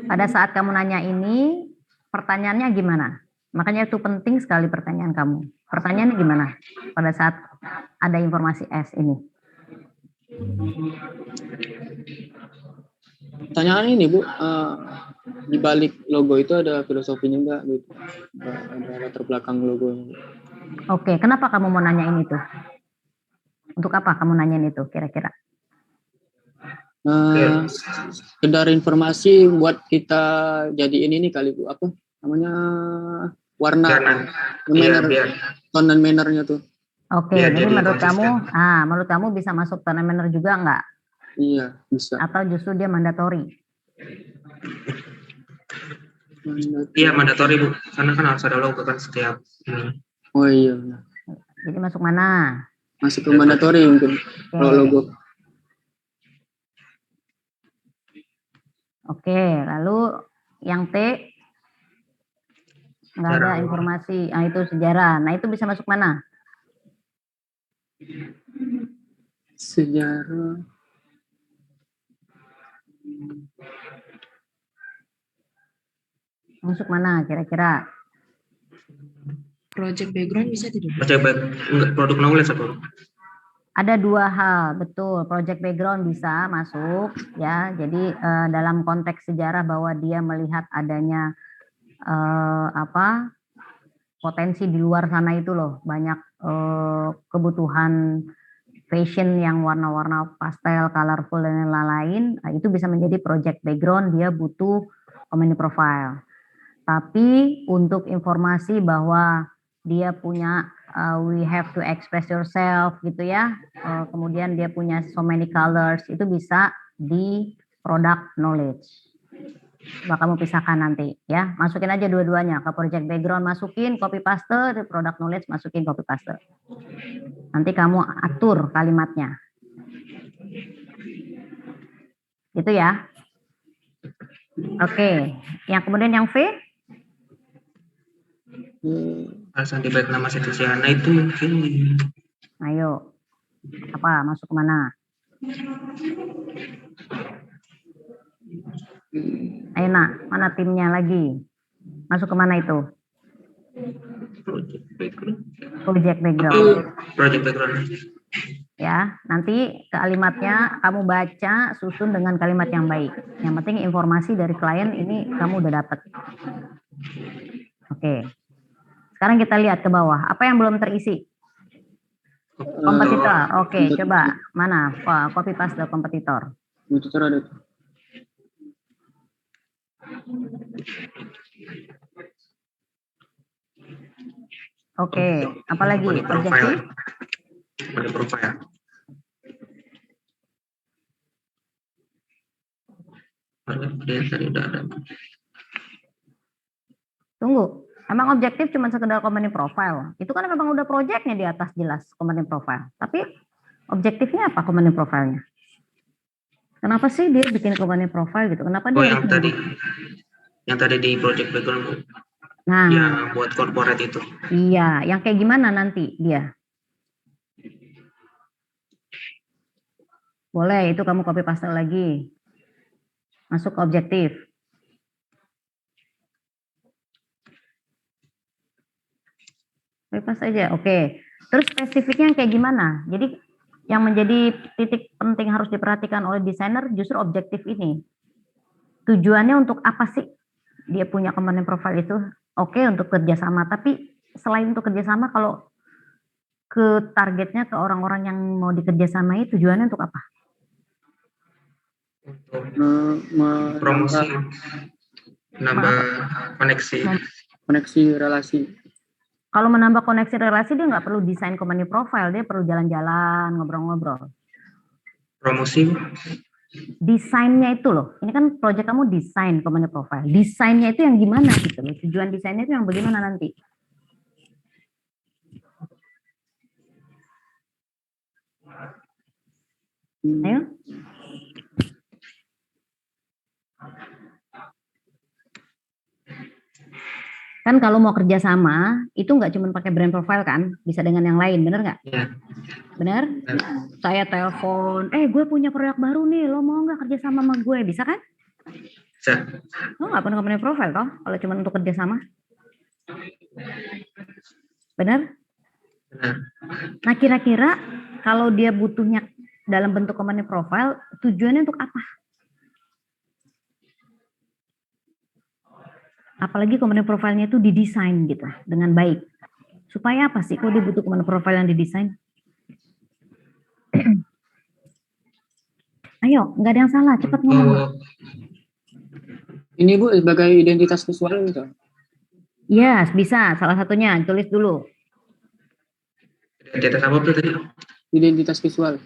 Pada saat kamu nanya ini, pertanyaannya gimana? Makanya itu penting sekali pertanyaan kamu. Pertanyaannya gimana pada saat ada informasi S ini? Pertanyaan ini Bu, di balik logo itu ada filosofinya enggak gitu? Ada latar belakang logonya. Oke, kenapa kamu mau nanyain itu? Untuk apa kamu nanyain itu kira-kira? Sekedar informasi buat kita jadiin ini kali Bu, apa namanya warna tone and manner-nya tuh. Oke, jadi menurut kamu bisa masuk tone and manner juga enggak? Iya, bisa. Atau justru dia mandatori? Iya, mandatori, Bu. Karena kan harus ada logo kan setiap. Oh iya. Jadi masuk mana? Masuk ke mandatori mungkin. Kalau logo. Oke, lalu yang T nggak ada informasi, itu sejarah. Nah itu bisa masuk mana? Sejarah. Masuk mana kira-kira? Project background bisa tidak? Produk knowledge atau? Ada dua hal, betul. Project background bisa masuk, ya. Jadi dalam konteks sejarah bahwa dia melihat adanya potensi di luar sana itu loh, banyak kebutuhan fashion yang warna-warna pastel, colorful dan lain-lain. Itu bisa menjadi project background. Dia butuh community profile. Tapi untuk informasi bahwa dia punya we have to express yourself gitu ya, kemudian dia punya so many colors, itu bisa di product knowledge. Coba kamu pisahkan nanti ya, masukin aja dua-duanya, ke project background masukin copy paste, di product knowledge masukin copy paste. Nanti kamu atur kalimatnya. Gitu ya. Oke, yang kemudian yang V? Alasan di baik nama Setiana itu mungkin. Ayo, apa masuk kemana? Ayo nak, mana timnya lagi? Masuk kemana itu? Project background. Project background. Ya, nanti kalimatnya kamu baca, susun dengan kalimat yang baik. Yang penting informasi dari klien ini kamu udah dapat. Oke. Sekarang kita lihat ke bawah. Apa yang belum terisi? Kompetitor. Oke, coba. Mana? Copy paste kompetitor. Kompetitor ada. Oke, apalagi? Objektif? Profile. Tadi udah ada. Tunggu. Emang objektif cuma sekedar company profile. Itu kan memang udah projectnya di atas jelas company profile. Tapi objektifnya apa company profile-nya? Kenapa sih dia bikin company profile gitu? Kenapa dia yang tadi di project background? Nah, ya buat corporate itu. Iya, yang kayak gimana nanti dia? Boleh, itu kamu copy paste lagi. Masuk ke objektif. Pas aja, oke. Terus spesifiknya yang kayak gimana? Jadi yang menjadi titik penting harus diperhatikan oleh desainer justru objektif ini. Tujuannya untuk apa sih dia punya komponen profile itu? Oke, untuk kerjasama. Tapi selain untuk kerjasama, kalau ke targetnya ke orang-orang yang mau dikerjasamai, tujuannya untuk apa? Promosi, nambah koneksi relasi. Kalau menambah koneksi relasi, dia nggak perlu desain company profile, dia perlu jalan-jalan, ngobrol-ngobrol. Promosi. Desainnya itu loh, ini kan proyek kamu desain company profile. Desainnya itu yang gimana gitu loh, tujuan desainnya itu yang bagaimana nanti? Ayo. Kan kalau mau kerjasama itu nggak cuma pakai brand profile kan, bisa dengan yang lain, bener nggak? Ya. Bener? Saya telepon, gue punya proyek baru nih, lo mau nggak kerjasama sama gue, bisa kan? Bisa. Lo nggak perlu punya profile toh, kalau cuma untuk kerjasama. Bener? Benar. Nah kira-kira kalau dia butuhnya dalam bentuk company profile, tujuannya untuk apa? Apalagi company profile-nya itu didesain gitu dengan baik. Supaya apa sih? Kok dia butuh company profile yang didesain? Ayo, nggak ada yang salah, cepat ngomong. Ini Bu sebagai identitas visual gitu. Yes, bisa. Salah satunya, tulis dulu. Identitas apa tuh tadi? Identitas visual.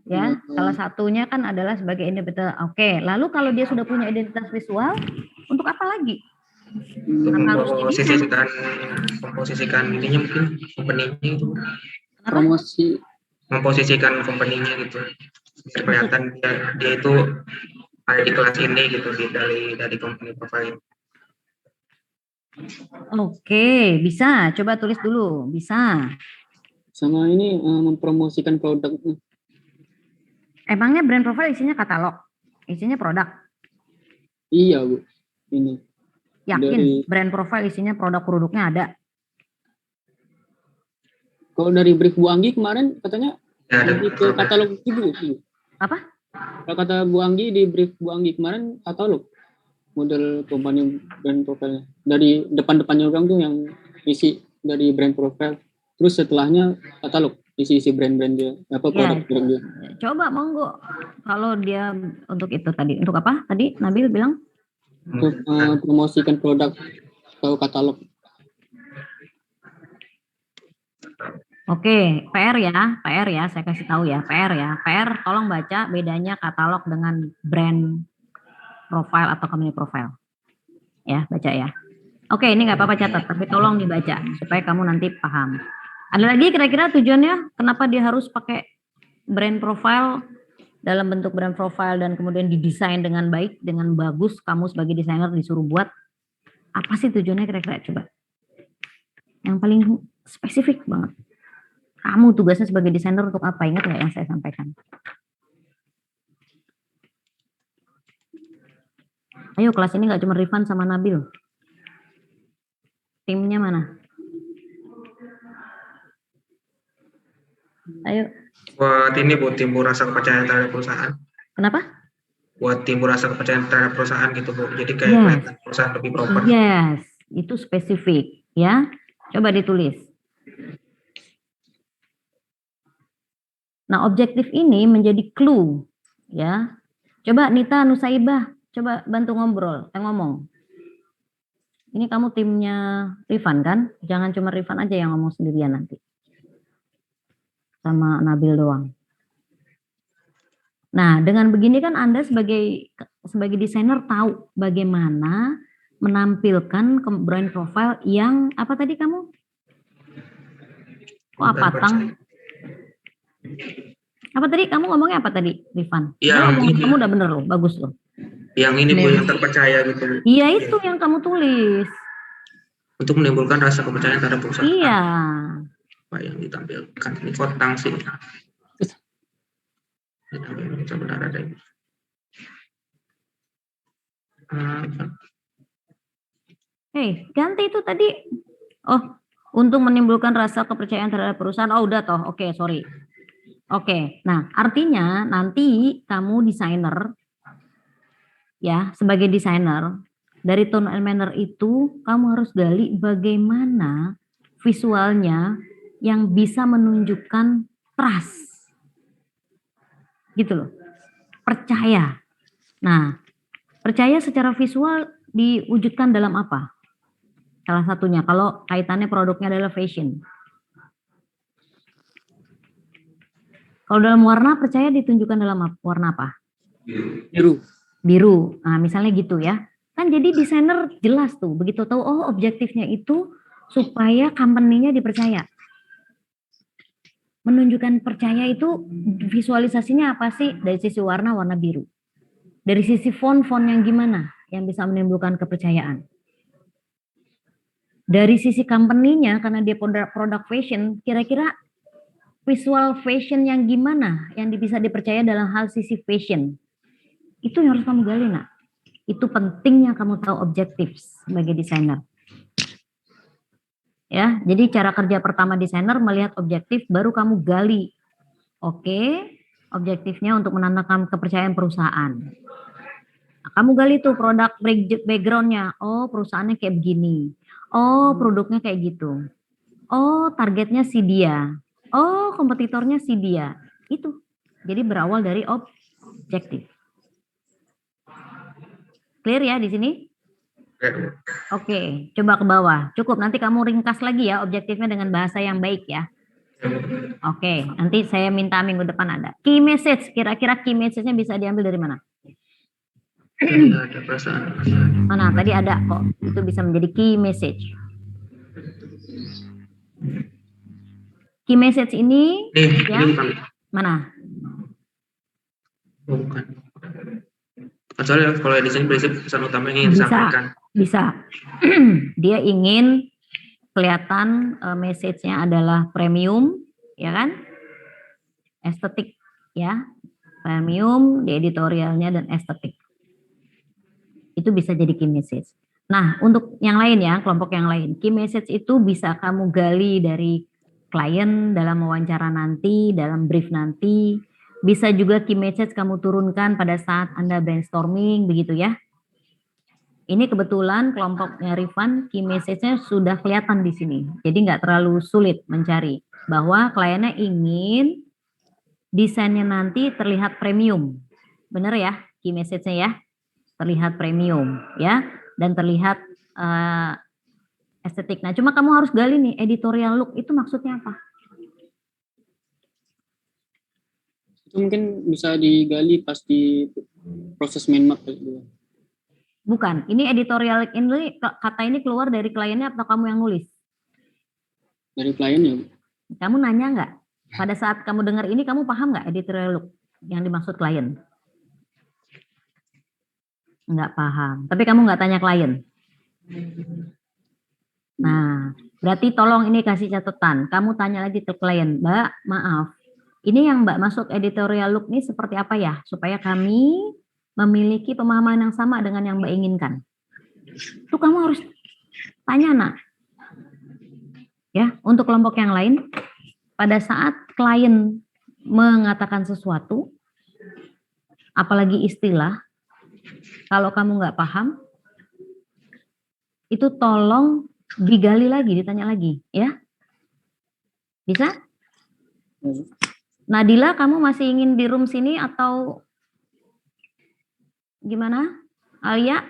Ya, salah satunya kan adalah sebagai identitas. Oke, lalu kalau dia sudah punya identitas visual, untuk apa lagi? Memposisikan ininya mungkin company-nya itu. Promosi. Memposisikan company-nya gitu. Biar kelihatan dia itu ada di kelas ini gitu dari company profile. Oke, bisa. Coba tulis dulu. Bisa. Sama ini mempromosikan produk. Emangnya brand profile isinya katalog? Isinya produk? Iya, Bu. Ini. Yakin brand profile isinya produk-produknya ada? Kalau dari brief Bu Anggi kemarin katanya Ya, ada lebih ke katalog itu. Apa? Kalau kata Bu Anggi di brief Bu Anggi kemarin katalog model company brand profile dari depan-depannya orang tuh yang isi dari brand profile, terus setelahnya katalog isi brand-brand dia apa produk dia. Coba monggo kalau dia untuk itu tadi, untuk apa tadi Nabil bilang? Untuk promosikan produk atau katalog. Oke, PR ya, saya kasih tahu ya, PR tolong baca bedanya katalog dengan brand profile atau company profile. Ya, baca ya. Oke, ini nggak apa-apa catat, tapi tolong dibaca supaya kamu nanti paham. Ada lagi kira-kira tujuannya kenapa dia harus pakai brand profile dalam bentuk brand profile dan kemudian didesain dengan baik, dengan bagus, kamu sebagai desainer disuruh buat. Apa sih tujuannya kira-kira coba? Yang paling spesifik banget. Kamu tugasnya sebagai desainer untuk apa? Ingat nggak yang saya sampaikan? Ayo kelas ini nggak cuma Rifan sama Nabil. Timnya mana? Ayo. Buat ini Bu, timbul rasa kepercayaan terhadap perusahaan. Kenapa? Buat timbul rasa kepercayaan terhadap perusahaan gitu Bu. Jadi kayak perusahaan lebih proper. Yes, itu spesifik ya. Coba ditulis. Nah, objektif ini menjadi clue ya. Coba Nita Nusaibah, coba bantu ngomong. Ini kamu timnya Rifan kan? Jangan cuma Rifan aja yang ngomong sendirian nanti. Sama Nabil doang. Nah, dengan begini kan Anda sebagai desainer tahu bagaimana menampilkan brand profile yang apa tadi kamu? Kok apa tang? Apa tadi kamu ngomongnya apa tadi, Rifan? Kamu udah bener loh, bagus loh. Yang ini Bu, yang terpercaya gitu. Iya, itu yang kamu tulis. Untuk menimbulkan rasa kepercayaan terhadap perusahaan. Iya. Apa yang ditampilkan ini kotang sih. Benar ada ini. Ganti itu tadi. Oh, untuk menimbulkan rasa kepercayaan terhadap perusahaan. Oh, udah toh. Oke, sorry. Oke, nah artinya nanti kamu desainer, ya sebagai desainer, dari tone and manner itu kamu harus gali bagaimana visualnya yang bisa menunjukkan trust. Gitu loh, percaya. Nah, percaya secara visual diwujudkan dalam apa? Salah satunya, kalau kaitannya produknya adalah fashion. Kalau dalam warna, percaya ditunjukkan dalam warna apa? Biru. Nah, misalnya gitu ya. Kan jadi desainer jelas tuh. Begitu tahu, oh objektifnya itu supaya company-nya dipercaya. Menunjukkan percaya itu visualisasinya apa sih? Dari sisi warna biru. Dari sisi font yang gimana? Yang bisa menimbulkan kepercayaan. Dari sisi company-nya, karena dia produk fashion, kira-kira visual fashion yang gimana yang bisa dipercaya dalam hal sisi fashion, itu yang harus kamu gali nak. Itu pentingnya kamu tahu objektif sebagai desainer ya. Jadi cara kerja pertama desainer melihat objektif, baru kamu gali objektifnya untuk menandakan kepercayaan perusahaan. Nah, kamu gali tuh produk backgroundnya. Oh, perusahaannya kayak begini. Oh, produknya kayak gitu. Oh, targetnya si dia. Oh, kompetitornya si dia. Itu. Jadi berawal dari objektif. Clear ya di sini? Oke, coba ke bawah. Cukup, nanti kamu ringkas lagi ya objektifnya dengan bahasa yang baik ya. Oke, nanti saya minta minggu depan ada. Key message, kira-kira key message-nya bisa diambil dari mana? Mana? Tadi ada kok. Itu bisa menjadi key message. Key message ini ya, mana? Oh, bukan. Soalnya kalau di sini prinsip pesan utama yang ingin disampaikan. Bisa. Dia ingin kelihatan message-nya adalah premium, ya kan? Estetik, ya. Premium di editorialnya dan estetik. Itu bisa jadi key message. Nah, untuk yang lain ya, kelompok yang lain. Key message itu bisa kamu gali dari klien dalam wawancara nanti, dalam brief nanti. Bisa juga key message kamu turunkan pada saat Anda brainstorming, begitu ya. Ini kebetulan kelompoknya Rifan, key message-nya sudah kelihatan di sini. Jadi nggak terlalu sulit mencari. Bahwa kliennya ingin desainnya nanti terlihat premium. Bener ya, key message-nya ya. Terlihat premium ya. Dan terlihat estetik. Nah, cuma kamu harus gali nih, editorial look itu maksudnya apa? Itu mungkin bisa digali pas di proses main map gitu. Bukan, ini editorial ini kata ini keluar dari kliennya atau kamu yang nulis? Dari kliennya. Kamu nanya nggak? Pada saat kamu dengar ini, kamu paham nggak editorial look yang dimaksud klien? Nggak paham. Tapi kamu nggak tanya klien. Nah, berarti tolong ini kasih catatan. Kamu tanya lagi ke klien, Mbak, maaf. Ini yang Mbak masuk editorial look ini seperti apa ya? Supaya kami memiliki pemahaman yang sama dengan yang Mbak inginkan. Itu kamu harus tanya, nak. Ya, untuk kelompok yang lain, pada saat klien mengatakan sesuatu, apalagi istilah, kalau kamu nggak paham, itu tolong digali lagi, ditanya lagi, ya. Bisa? Nadila, kamu masih ingin di room sini atau gimana? Alia?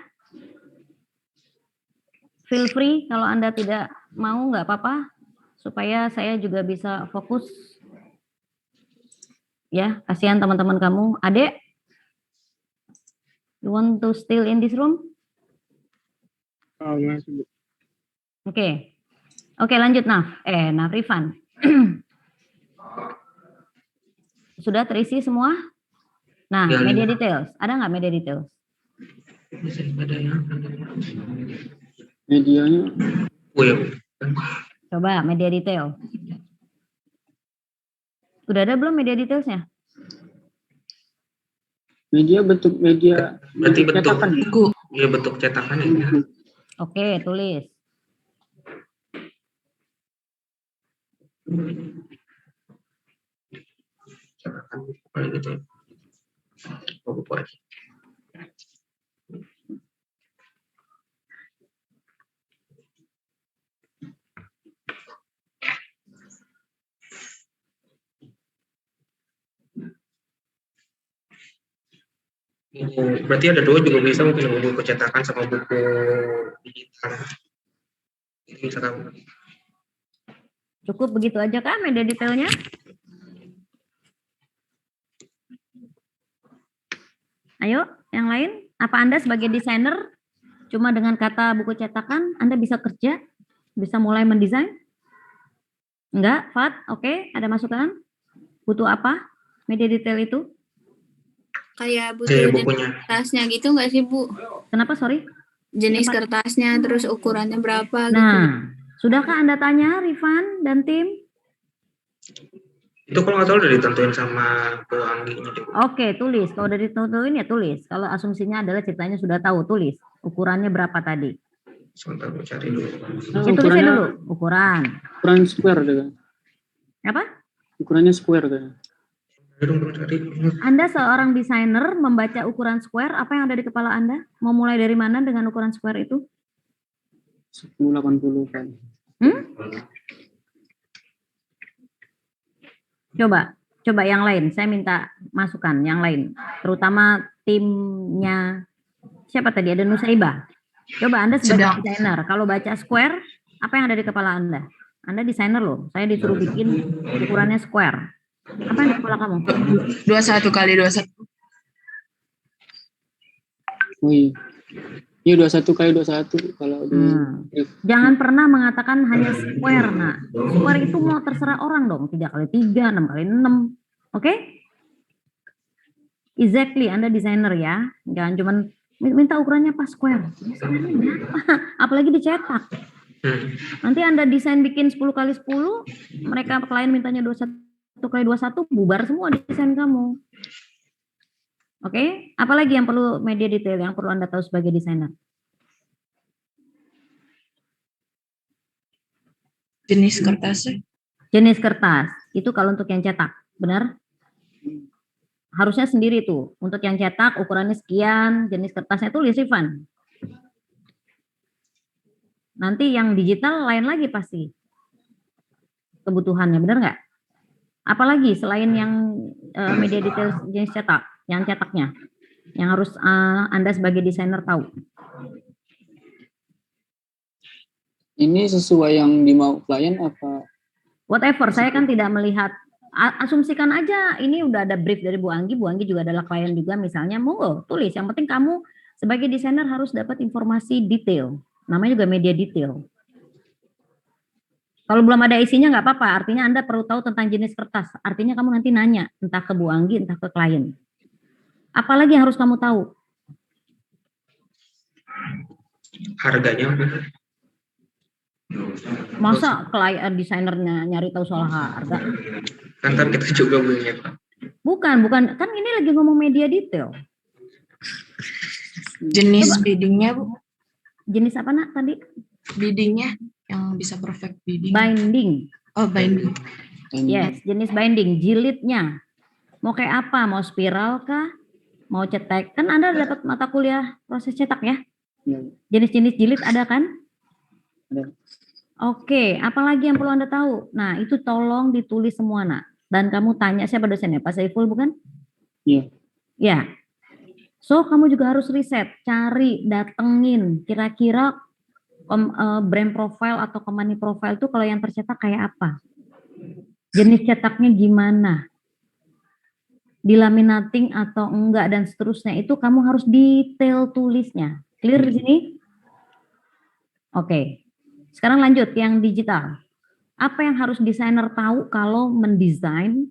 Feel free, kalau Anda tidak mau nggak apa-apa, supaya saya juga bisa fokus. Ya, kasihan teman-teman kamu. Adek? You want to still in this room? Oke. Oke, lanjut Naf. Rifan. Sudah terisi semua? Nah, Ya, media details. Ada nggak media details? Medianya. Oh ya. Coba media detail. Udah ada belum media detailsnya? Media bentuk media. Berarti bentuk cetakan. Iya, bentuk cetakan ya. Oke, tulis. Cetakan kayak gitu. Oh, buku aja. Berarti ada dua juga bisa, mungkin buku cetakan sama buku digital. Itu bisa kamu. Cukup begitu aja kah media detailnya? Ayo, yang lain. Apa Anda sebagai desainer, cuma dengan kata buku cetakan, Anda bisa kerja? Bisa mulai mendesain? Enggak, Fat? Oke, ada masukan? Butuh apa? Media detail itu? Kayak butuh jenis kertasnya gitu nggak sih, Bu? Kenapa, sorry? Jenis kertasnya, terus ukurannya berapa gitu. Nah, sudahkah Anda tanya, Rifan dan tim? Itu kalau nggak salah udah ditentuin sama Bu Angginya. Oke, tulis. Kalau udah ditentuin ya tulis. Kalau asumsinya adalah ceritanya sudah tahu, tulis. Ukurannya berapa tadi? Sebentar, gue cari dulu. Tulisnya dulu. Ukuran square kan? apa? Ukurannya square kan? Anda seorang desainer membaca ukuran square, apa yang ada di kepala Anda? Mau mulai dari mana dengan ukuran square itu? 1080 kan. Coba yang lain. Saya minta masukan yang lain, terutama timnya siapa tadi? Ada Nusaiba. Coba Anda sebagai desainer, kalau baca square, apa yang ada di kepala Anda? Anda desainer loh. Saya disuruh bikin ukurannya square. Apa yang di kepala kamu? 21 kali 21. Oh iya. Iya 21 kali 21 kalau Jangan pernah mengatakan hanya square, nah. Square itu mau terserah orang dong, 3 kali 3, 6 kali 6. Oke? Exactly, Anda desainer ya. Jangan cuman minta ukurannya pas square. Ya, square-nya berapa? Apalagi dicetak. Nanti Anda desain bikin 10 kali 10, mereka klien mintanya 21 kali 21, bubar semua desain kamu. Oke, apalagi yang perlu media detail yang perlu Anda tahu sebagai desainer? Jenis kertasnya? Jenis kertas, itu kalau untuk yang cetak, benar? Harusnya sendiri tuh, untuk yang cetak ukurannya sekian, jenis kertasnya tulis Ivan. Nanti yang digital lain lagi pasti kebutuhannya, benar nggak? Apalagi selain yang media detail jenis cetak, yang cetaknya, yang harus Anda sebagai desainer tahu. Ini sesuai yang dimau klien apa? Whatever, saya kan tidak melihat, asumsikan aja ini udah ada brief dari Bu Anggi juga adalah klien juga misalnya, monggo tulis, yang penting kamu sebagai desainer harus dapat informasi detail, namanya juga media detail. Kalau belum ada isinya nggak apa-apa, artinya Anda perlu tahu tentang jenis kertas, artinya kamu nanti nanya, entah ke Bu Anggi, entah ke klien. Apalagi yang harus kamu tahu? Harganya? Masa klien desainernya nyari tahu soal harga? Kan kita juga punya, Pak. Bukan, kan ini lagi ngomong media detail. Jenis biddingnya, Bu? Jenis apa nak tadi? Biddingnya yang bisa perfect bidding. Binding. Oh, binding. Yes, jenis binding, jilidnya. Mau kayak apa? Mau spiral kah? Mau cetak? Kan Anda dapat mata kuliah proses cetak ya? Jenis-jenis jilid ada kan? Ada. Oke, apalagi yang perlu Anda tahu? Nah, itu tolong ditulis semua, nak. Dan kamu tanya siapa dosennya? Pak Saiful bukan? Iya. Ya. So, kamu juga harus riset, cari, datengin, kira-kira brand profile atau company profile itu kalau yang tercetak kayak apa? Jenis cetaknya gimana? Dilaminating atau enggak dan seterusnya, itu kamu harus detail tulisnya. Clear di sini? Oke. Sekarang lanjut yang digital. Apa yang harus desainer tahu kalau mendesain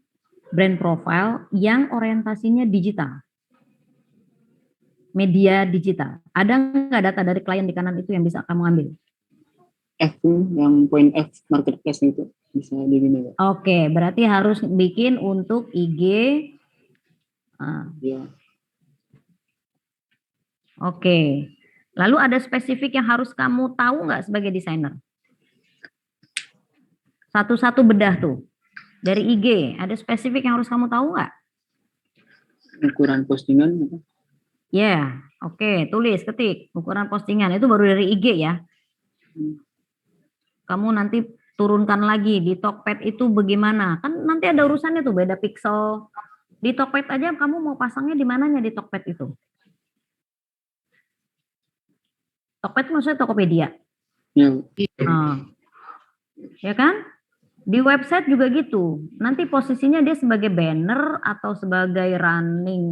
brand profile yang orientasinya digital? Media digital. Ada nggak data dari klien di kanan itu yang bisa kamu ambil? F yang poin F marketplace itu bisa digini ya. Oke, berarti harus bikin untuk IG. Ya. Oke. Lalu ada spesifik yang harus kamu tahu nggak sebagai desainer? Satu-satu bedah tuh. Dari IG, ada spesifik yang harus kamu tahu nggak? Ukuran postingan. Ya, oke, tulis, ketik. Ukuran postingan, itu baru dari IG ya. Kamu nanti turunkan lagi di Tokped itu bagaimana. Kan nanti ada urusannya tuh, beda pixel. Di Tokped aja kamu mau pasangnya di mananya di Tokped itu? Tokped maksudnya Tokopedia. Ya. Ya kan? Di website juga gitu. Nanti posisinya dia sebagai banner atau sebagai running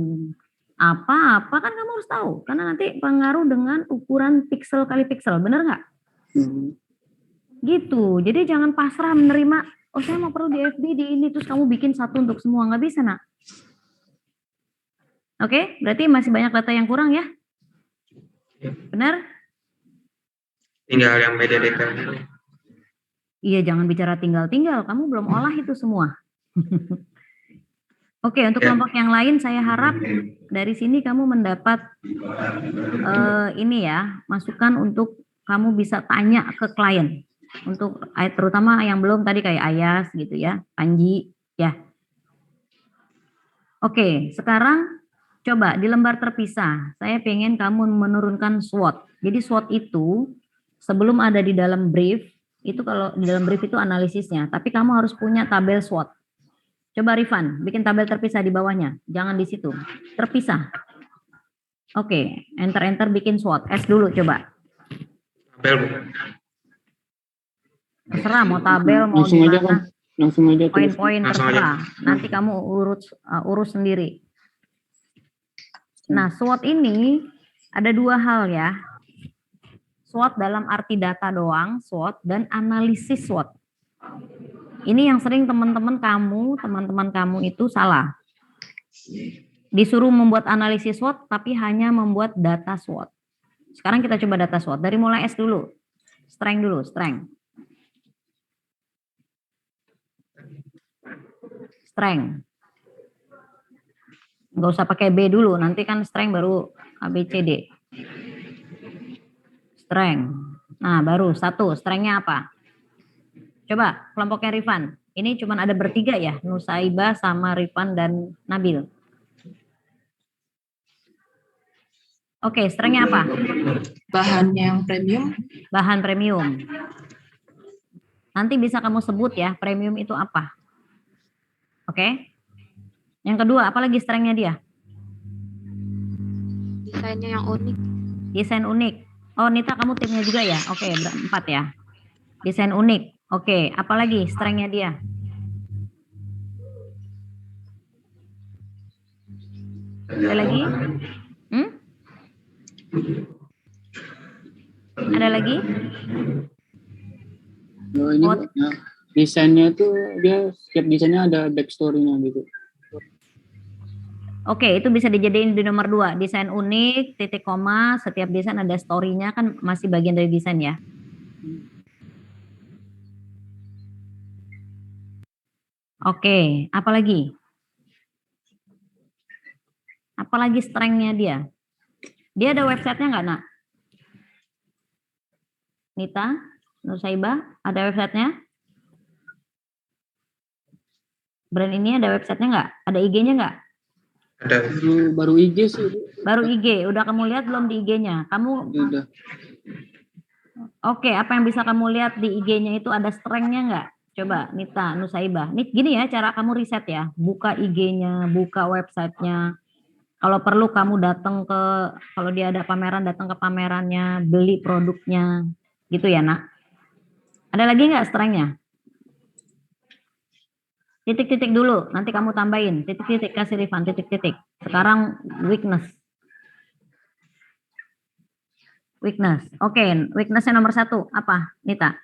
apa kan kamu harus tahu. Karena nanti pengaruh dengan ukuran pixel kali pixel. Bener nggak? Gitu. Jadi jangan pasrah menerima, oh saya mau perlu di FB di ini, terus kamu bikin satu untuk semua. Nggak bisa, nak. Oke, berarti masih banyak data yang kurang ya? Benar? Tinggal yang media detail. Iya, jangan bicara tinggal-tinggal. Kamu belum olah itu semua. Oke, untuk kelompok yang lain, saya harap dari sini kamu mendapat ini ya, masukan untuk kamu bisa tanya ke klien. Untuk terutama yang belum tadi kayak Ayas gitu ya, Panji ya. Oke, sekarang coba di lembar terpisah. Saya pengen kamu menurunkan SWOT. Jadi SWOT itu sebelum ada di dalam brief, itu kalau di dalam brief itu analisisnya, tapi kamu harus punya tabel SWOT. Coba Rifan, bikin tabel terpisah di bawahnya, jangan di situ, terpisah. Oke, enter bikin SWOT, S dulu coba. Tabel. Terserah mau tabel, mau langsung aja, gimana. Langsung aja. Poin-poin terserah, nanti kamu urus sendiri. Nah, SWOT ini ada dua hal ya. SWOT dalam arti data doang, SWOT, dan analisis SWOT. Ini yang sering teman-teman kamu itu salah. Disuruh membuat analisis SWOT, tapi hanya membuat data SWOT. Sekarang kita coba data SWOT. Dari mulai S dulu. Strength dulu, strength. Strength. Nggak usah pakai B dulu, nanti kan strength baru A, B, C, D. Strength. Nah, baru satu. Strength-nya apa? Coba, kelompoknya Rifan. Ini cuma ada bertiga ya, Nusaibah sama Rifan dan Nabil. Oke, strength-nya apa? Bahan yang premium. Bahan premium. Nanti bisa kamu sebut ya, premium itu apa. Oke. Yang kedua, apa lagi strength-nya dia? Desainnya yang unik. Desain unik. Oh, Nita kamu timnya juga ya? Oke, 4 ya. Desain unik. Oke, apa lagi strength-nya dia? Ada lagi? Ada lagi? Oh, ini ya, desainnya itu dia setiap desainnya ada backstory-nya gitu. Oke, itu bisa dijadiin di nomor 2. Desain unik, titik koma, setiap desain ada story-nya kan masih bagian dari desain ya. Oke, apa lagi? Apa lagi strength-nya dia? Dia ada website-nya nggak, Nak? Nita, Nusaibah, ada website-nya? Brand ini ada website-nya nggak? Ada IG-nya nggak? Ada. Baru IG sih. Baru IG. Udah kamu lihat belum di IG-nya? Kamu? Udah. Oke, apa yang bisa kamu lihat di IG-nya itu ada strength-nya nggak? Coba, Nita, Nusaibah. Nih, gini ya cara kamu riset ya. Buka IG-nya, buka website-nya. Kalau perlu kamu datang ke, kalau dia ada pameran, datang ke pamerannya, beli produknya. Gitu ya, Nak? Ada lagi nggak strength-nya? Titik-titik dulu, nanti kamu tambahin. Titik-titik, kasih Rifan, titik-titik. Sekarang weakness. Weakness. Oke, weakness-nya nomor 1, apa, Nita?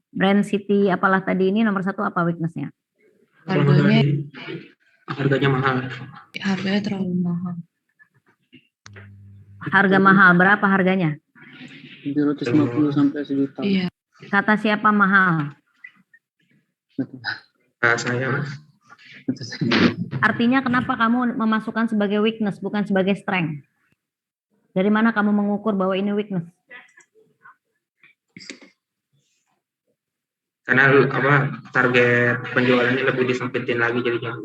Brand City apalah tadi ini nomor 1 apa weakness-nya? Harganya mahal. Harganya terlalu mahal. Harga mahal, berapa harganya? 750 sampai 1 juta. Iya. Kata siapa mahal? Saya. Artinya kenapa kamu memasukkan sebagai weakness bukan sebagai strength? Dari mana kamu mengukur bahwa ini weakness? Karena target penjualannya lebih disempitin lagi jadinya.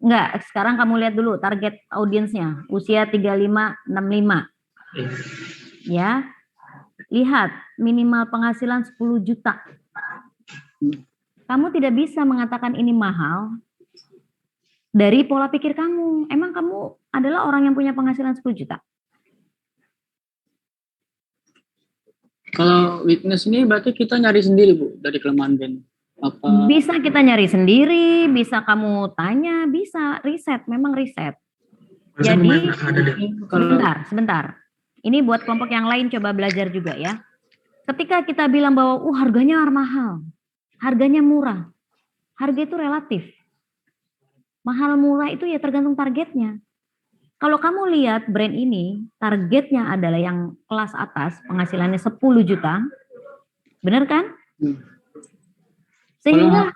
Enggak, sekarang kamu lihat dulu target audiensnya, usia 35-65. Ya. Lihat, minimal penghasilan 10 juta. Kamu tidak bisa mengatakan ini mahal dari pola pikir kamu. Emang kamu adalah orang yang punya penghasilan 10 juta? Kalau weakness ini berarti kita nyari sendiri, Bu, dari kelemahan brand. Apa? Bisa kita nyari sendiri, bisa kamu tanya, bisa riset, memang riset. Jadi, sebentar. Ini buat kelompok yang lain coba belajar juga ya. Ketika kita bilang bahwa harganya mahal, harganya murah. Harga itu relatif. Mahal murah itu ya tergantung targetnya. Kalau kamu lihat brand ini, targetnya adalah yang kelas atas, penghasilannya 10 juta. Benar kan? Sehingga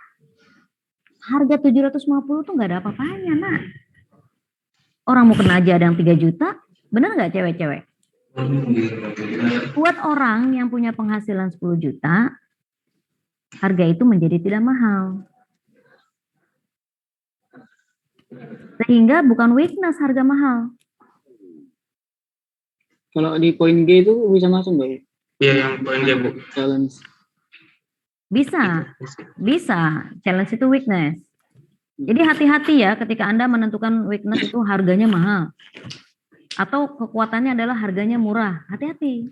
harga 750 tuh nggak ada apa-apanya, Nak. Orang mau kena aja ada yang 3 juta, benar nggak cewek-cewek? Buat orang yang punya penghasilan 10 juta, harga itu menjadi tidak mahal. Sehingga bukan weakness harga mahal. Kalau di poin G itu bisa masuk nggak, Bu? Iya, yang poin G, Bu. Challenge. Bisa. Challenge itu weakness. Jadi hati-hati ya ketika Anda menentukan weakness itu harganya mahal. Atau kekuatannya adalah harganya murah. Hati-hati.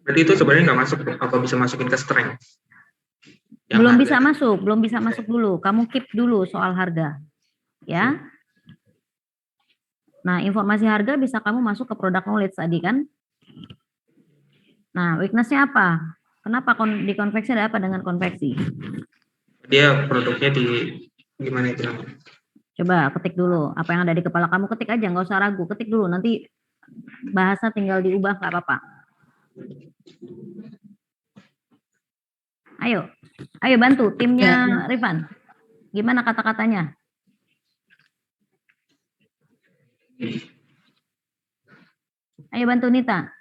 Berarti itu sebenarnya nggak masuk, apa bisa masukin ke strength? Belum bisa masuk dulu. Kamu keep dulu soal harga. Ya. Nah, informasi harga bisa kamu masuk ke product knowledge tadi kan? Nah, weakness-nya apa? Kenapa di konveksi ada apa dengan konveksi? Dia produknya di gimana itu? Coba ketik dulu apa yang ada di kepala kamu, ketik aja, nggak usah ragu, ketik dulu, nanti bahasa tinggal diubah nggak apa-apa. Ayo bantu timnya Rifan. Gimana kata-katanya? Ayo bantu Nita.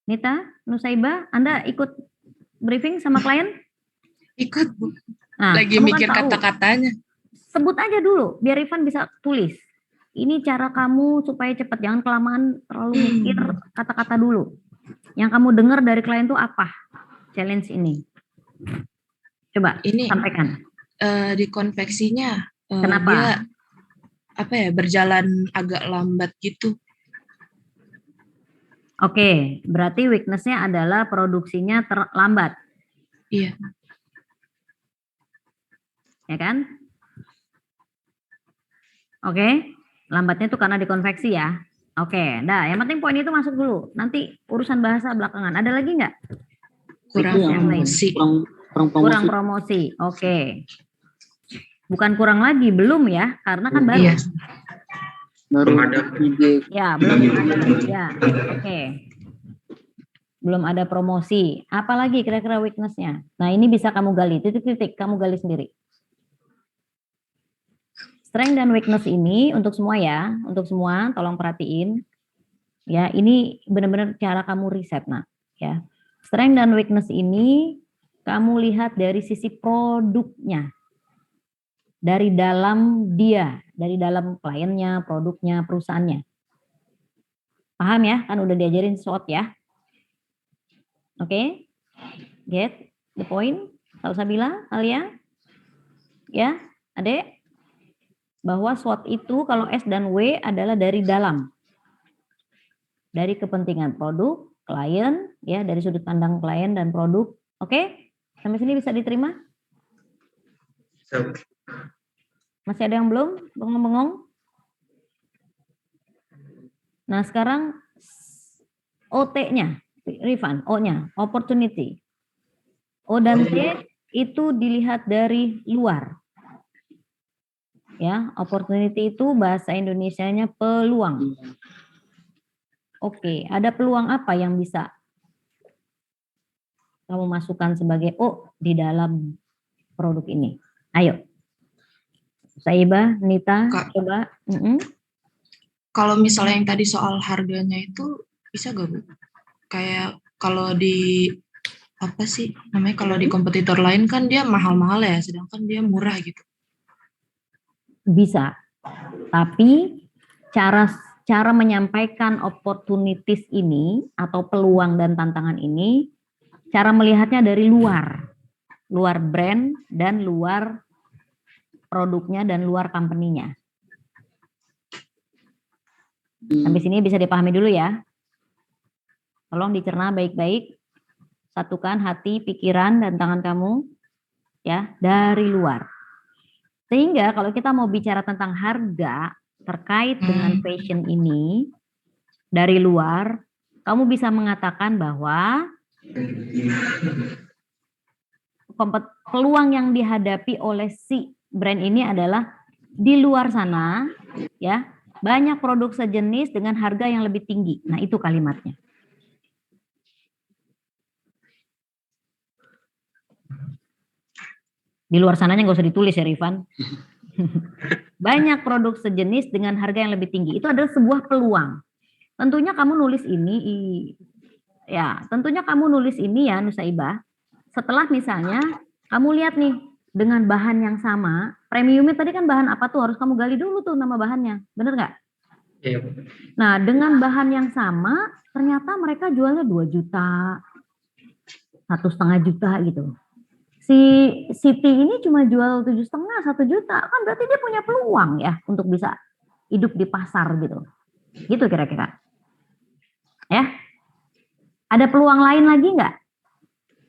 Nita, Nusaiba, Anda ikut briefing sama klien? Ikut, Bu. Nah, Lagi kamu mikir kan tahu. kata-katanya. Sebut aja dulu, biar Rifan bisa tulis. Ini cara kamu supaya cepat, jangan kelamaan terlalu mikir kata-kata dulu. Yang kamu dengar dari klien itu apa? Challenge ini. Coba Ini sampaikan. di konveksinya Kenapa? dia berjalan agak lambat gitu. Oke, berarti weakness-nya adalah produksinya terlambat. Iya. Ya kan? Oke, lambatnya itu karena dikonveksi ya. Oke, dah. Yang penting poin itu masuk dulu. Nanti urusan bahasa belakangan. Ada lagi nggak? Kurang promosi. Kurang promosi. Oke. Bukan kurang lagi, belum ya? Karena kan baru. Iya. Baru ada ide. Ya, belum ada. Ya, oke. Belum ada promosi. Apalagi kira-kira weakness-nya? Nah, ini bisa kamu gali. Titik-titik, kamu gali sendiri. Strength dan weakness ini untuk semua ya, untuk semua tolong perhatiin. Ya, ini benar-benar cara kamu riset, nak. Ya. Strength dan weakness ini kamu lihat dari sisi produknya. Dari dalam dia, dari dalam kliennya, produknya, perusahaannya. Paham ya? Kan udah diajarin SWOT ya. Oke? Get the point? Salsabila, Alia? Ya, Adek? Bahwa SWOT itu kalau S dan W adalah dari dalam. Dari kepentingan produk, klien, ya, dari sudut pandang klien dan produk. Oke? Sampai sini bisa diterima? Masih ada yang belum? Bengong-bengong? Nah, sekarang OT-nya, Rifan, O-nya, opportunity. O dan T itu dilihat dari luar. Ya, opportunity itu bahasa Indonesianya peluang. Oke, ada peluang apa yang bisa kamu masukkan sebagai O di dalam produk ini? Ayo. Saiba, Nita, coba. Kalau misalnya yang tadi soal harganya itu bisa gak, Bu? Kayak kalau di apa sih namanya, kalau di kompetitor lain kan dia mahal-mahal ya, sedangkan dia murah gitu. Bisa. Tapi cara menyampaikan opportunities ini atau peluang dan tantangan ini, cara melihatnya dari luar. Luar brand dan luar produknya dan luar company-nya. Sampai sini bisa dipahami dulu ya. Tolong dicerna baik-baik. Satukan hati, pikiran, dan tangan kamu ya dari luar. Sehingga kalau kita mau bicara tentang harga terkait dengan fashion ini dari luar, kamu bisa mengatakan bahwa peluang yang dihadapi oleh si brand ini adalah di luar sana ya, banyak produk sejenis dengan harga yang lebih tinggi. Nah, itu kalimatnya. Di luar sananya nggak usah ditulis ya, Rifan. Banyak produk sejenis dengan harga yang lebih tinggi. Itu adalah sebuah peluang. Tentunya kamu nulis ini, ya, tentunya kamu nulis ini ya, Nusaibah. Setelah misalnya kamu lihat nih dengan bahan yang sama, premiumnya tadi kan bahan apa tuh, harus kamu gali dulu tuh nama bahannya, bener nggak? Iya. Nah, dengan bahan yang sama, ternyata mereka jualnya 2 juta, 1,5 juta gitu. Si Siti ini cuma jual 7,5, 1 juta, kan berarti dia punya peluang ya untuk bisa hidup di pasar gitu. Gitu kira-kira. Ya. Ada peluang lain lagi nggak?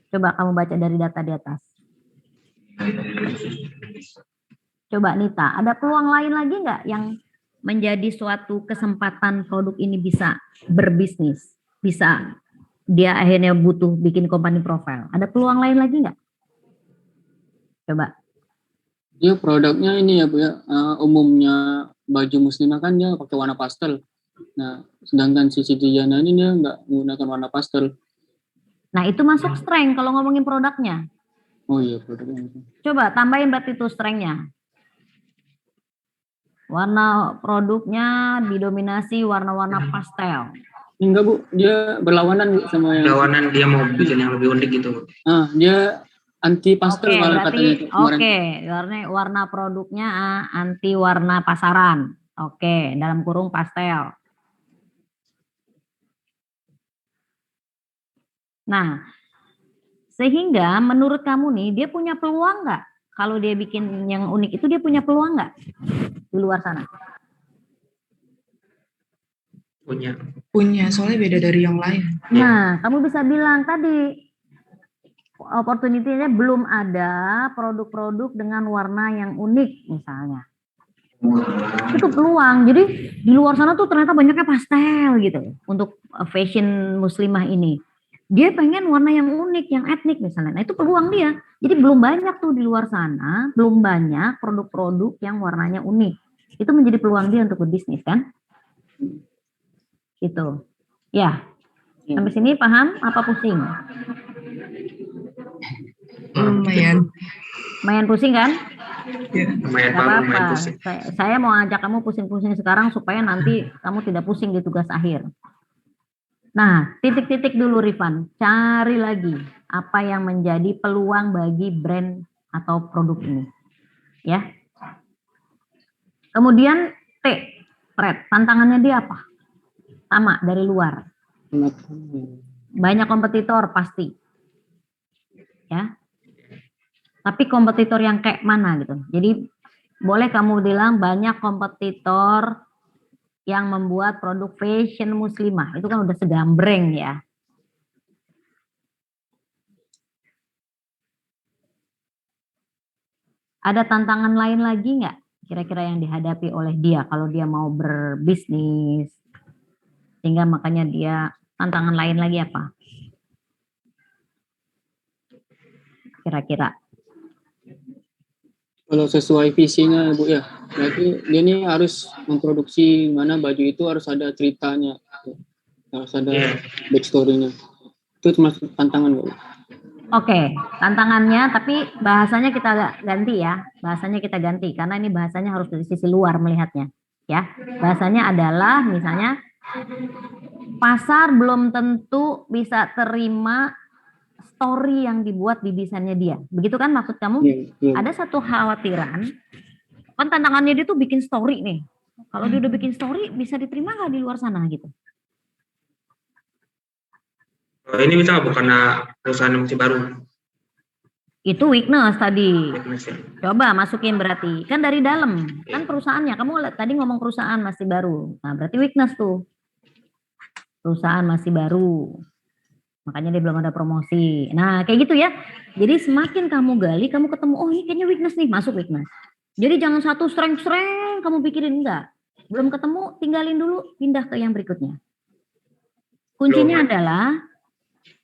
Coba kamu baca dari data di atas. Coba Nita, ada peluang lain lagi nggak yang menjadi suatu kesempatan produk ini bisa berbisnis, bisa dia akhirnya butuh bikin company profile. Ada peluang lain lagi nggak? Coba. Dia produknya ini ya Bu ya, umumnya baju muslimah kan dia pakai warna pastel. Nah, sedangkan si Siti Jana ini dia nggak menggunakan warna pastel. Nah, itu masuk strength kalau ngomongin produknya. Oh iya, produknya. Coba tambahin berarti itu strength-nya. Warna produknya didominasi warna-warna pastel. Enggak Bu, dia berlawanan Bu, sama yang Berlawanan, dia mau bikin yang lebih unik gitu. Dia anti pastel malah katanya itu kemarin. Warna produknya anti warna pasaran. Oke, dalam kurung pastel. Nah, sehingga menurut kamu nih, dia punya peluang nggak? Kalau dia bikin yang unik itu dia punya peluang nggak di luar sana? Punya, soalnya beda dari yang lain. Nah, kamu bisa bilang tadi, opportunity-nya belum ada produk-produk dengan warna yang unik misalnya. Itu peluang. Jadi di luar sana tuh ternyata banyaknya pastel gitu untuk fashion muslimah ini. Dia pengen warna yang unik, yang etnik misalnya. Nah, itu peluang dia. Jadi belum banyak tuh di luar sana, belum banyak produk-produk yang warnanya unik. Itu menjadi peluang dia untuk berbisnis kan? Gitu. Ya. Sampai sini paham apa pusing? Lumayan. Lumayan pusing kan? Ya. Lumayan Gak lumayan apa-apa. pusing. Saya mau ajak kamu pusing-pusing sekarang supaya nanti kamu tidak pusing di tugas akhir. Nah, titik-titik dulu Rifan. Cari lagi apa yang menjadi peluang bagi brand atau produk ini. Ya. Kemudian Fred, tantangannya dia apa? Sama dari luar. Banyak kompetitor pasti. Ya. Tapi kompetitor yang kayak mana gitu. Jadi boleh kamu bilang banyak kompetitor yang membuat produk fashion muslimah. Itu kan udah segambreng ya. Ada tantangan lain lagi nggak kira-kira yang dihadapi oleh dia kalau dia mau berbisnis? Sehingga makanya dia tantangan lain lagi apa? Kira-kira. Kalau sesuai visinya Bu ya, berarti dia ini harus memproduksi mana baju itu harus ada ceritanya, harus ada backstory-nya. Itu termasuk tantangan Bu. Oke, tantangannya tapi bahasanya kita ganti ya. Bahasanya kita ganti karena ini bahasanya harus dari sisi luar melihatnya. Ya, bahasanya adalah misalnya pasar belum tentu bisa terima story yang dibuat di desainnya dia. Begitu kan maksud kamu? Ada satu khawatiran, kan tantangannya dia tuh bikin story nih. Kalau dia udah bikin story, bisa diterima nggak di luar sana gitu? Ini bisa nggak karena perusahaan masih baru? Itu weakness tadi. Weakness, ya. Coba masukin berarti. Kan dari dalam. Kan perusahaannya. Kamu tadi ngomong perusahaan masih baru. Nah berarti weakness tuh. Perusahaan masih baru. Makanya dia belum ada promosi. Nah kayak gitu ya. Jadi semakin kamu gali, kamu ketemu, oh ini kayaknya weakness nih, masuk weakness. Jadi jangan satu strength kamu pikirin, enggak. Belum ketemu, tinggalin dulu, pindah ke yang berikutnya. Kuncinya adalah,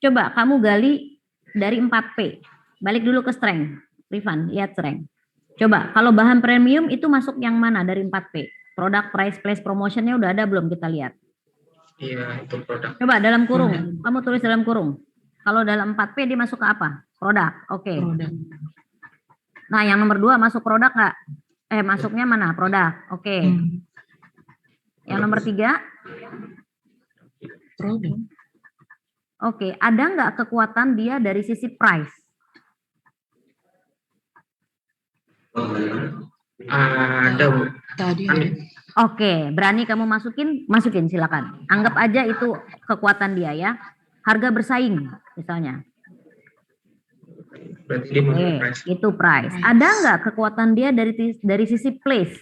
coba kamu gali dari 4P. Balik dulu ke strength. Rifan, lihat strength. Coba, kalau bahan premium itu masuk yang mana dari 4P? Product, price, place, promotionnya udah ada belum kita lihat? Iya, itu produk. Coba dalam kurung, kamu tulis dalam kurung. Kalau dalam 4P dia masuk ke apa? Produk, oke. Nah, yang nomor 2 masuk produk nggak? Masuknya mana? Produk, oke. Yang nomor 3? Produk. Oke, ada nggak kekuatan dia dari sisi price? Ada, Bu. Tadi ada. Oke, berani kamu masukin silakan. Anggap aja itu kekuatan dia ya. Harga bersaing misalnya. Berarti dia masuk price. Itu price. Ada nggak kekuatan dia dari sisi place?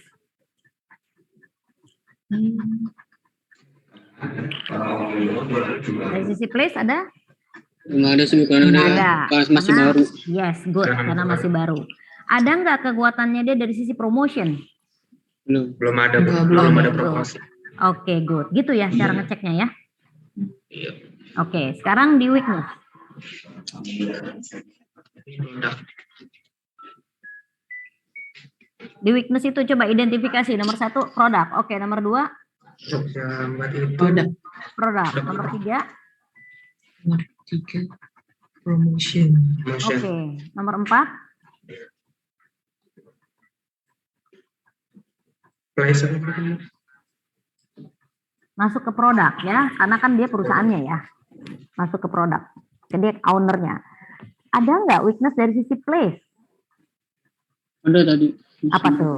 Dari sisi place ada? Nggak ada sih, karena ada. masih baru. Yes, good, karena masih baru. Ada nggak kekuatannya dia dari sisi promotion? Belum ada, Bu. Belum Belum ada. ada promosi. Oke, good. Gitu ya cara ngeceknya ya. Iya. Oke, sekarang di weakness. Di weakness itu coba identifikasi nomor 1 produk. Oke, nomor 2 Untuk gambar itu produk. Nomor 3 Nomor 3 promotion. oke, nomor 4 Place. masuk ke produk ya, karena kan dia perusahaannya ya. Masuk ke produk. Jadi ownernya. Ada nggak weakness dari sisi place? Ada tadi. Apa tuh?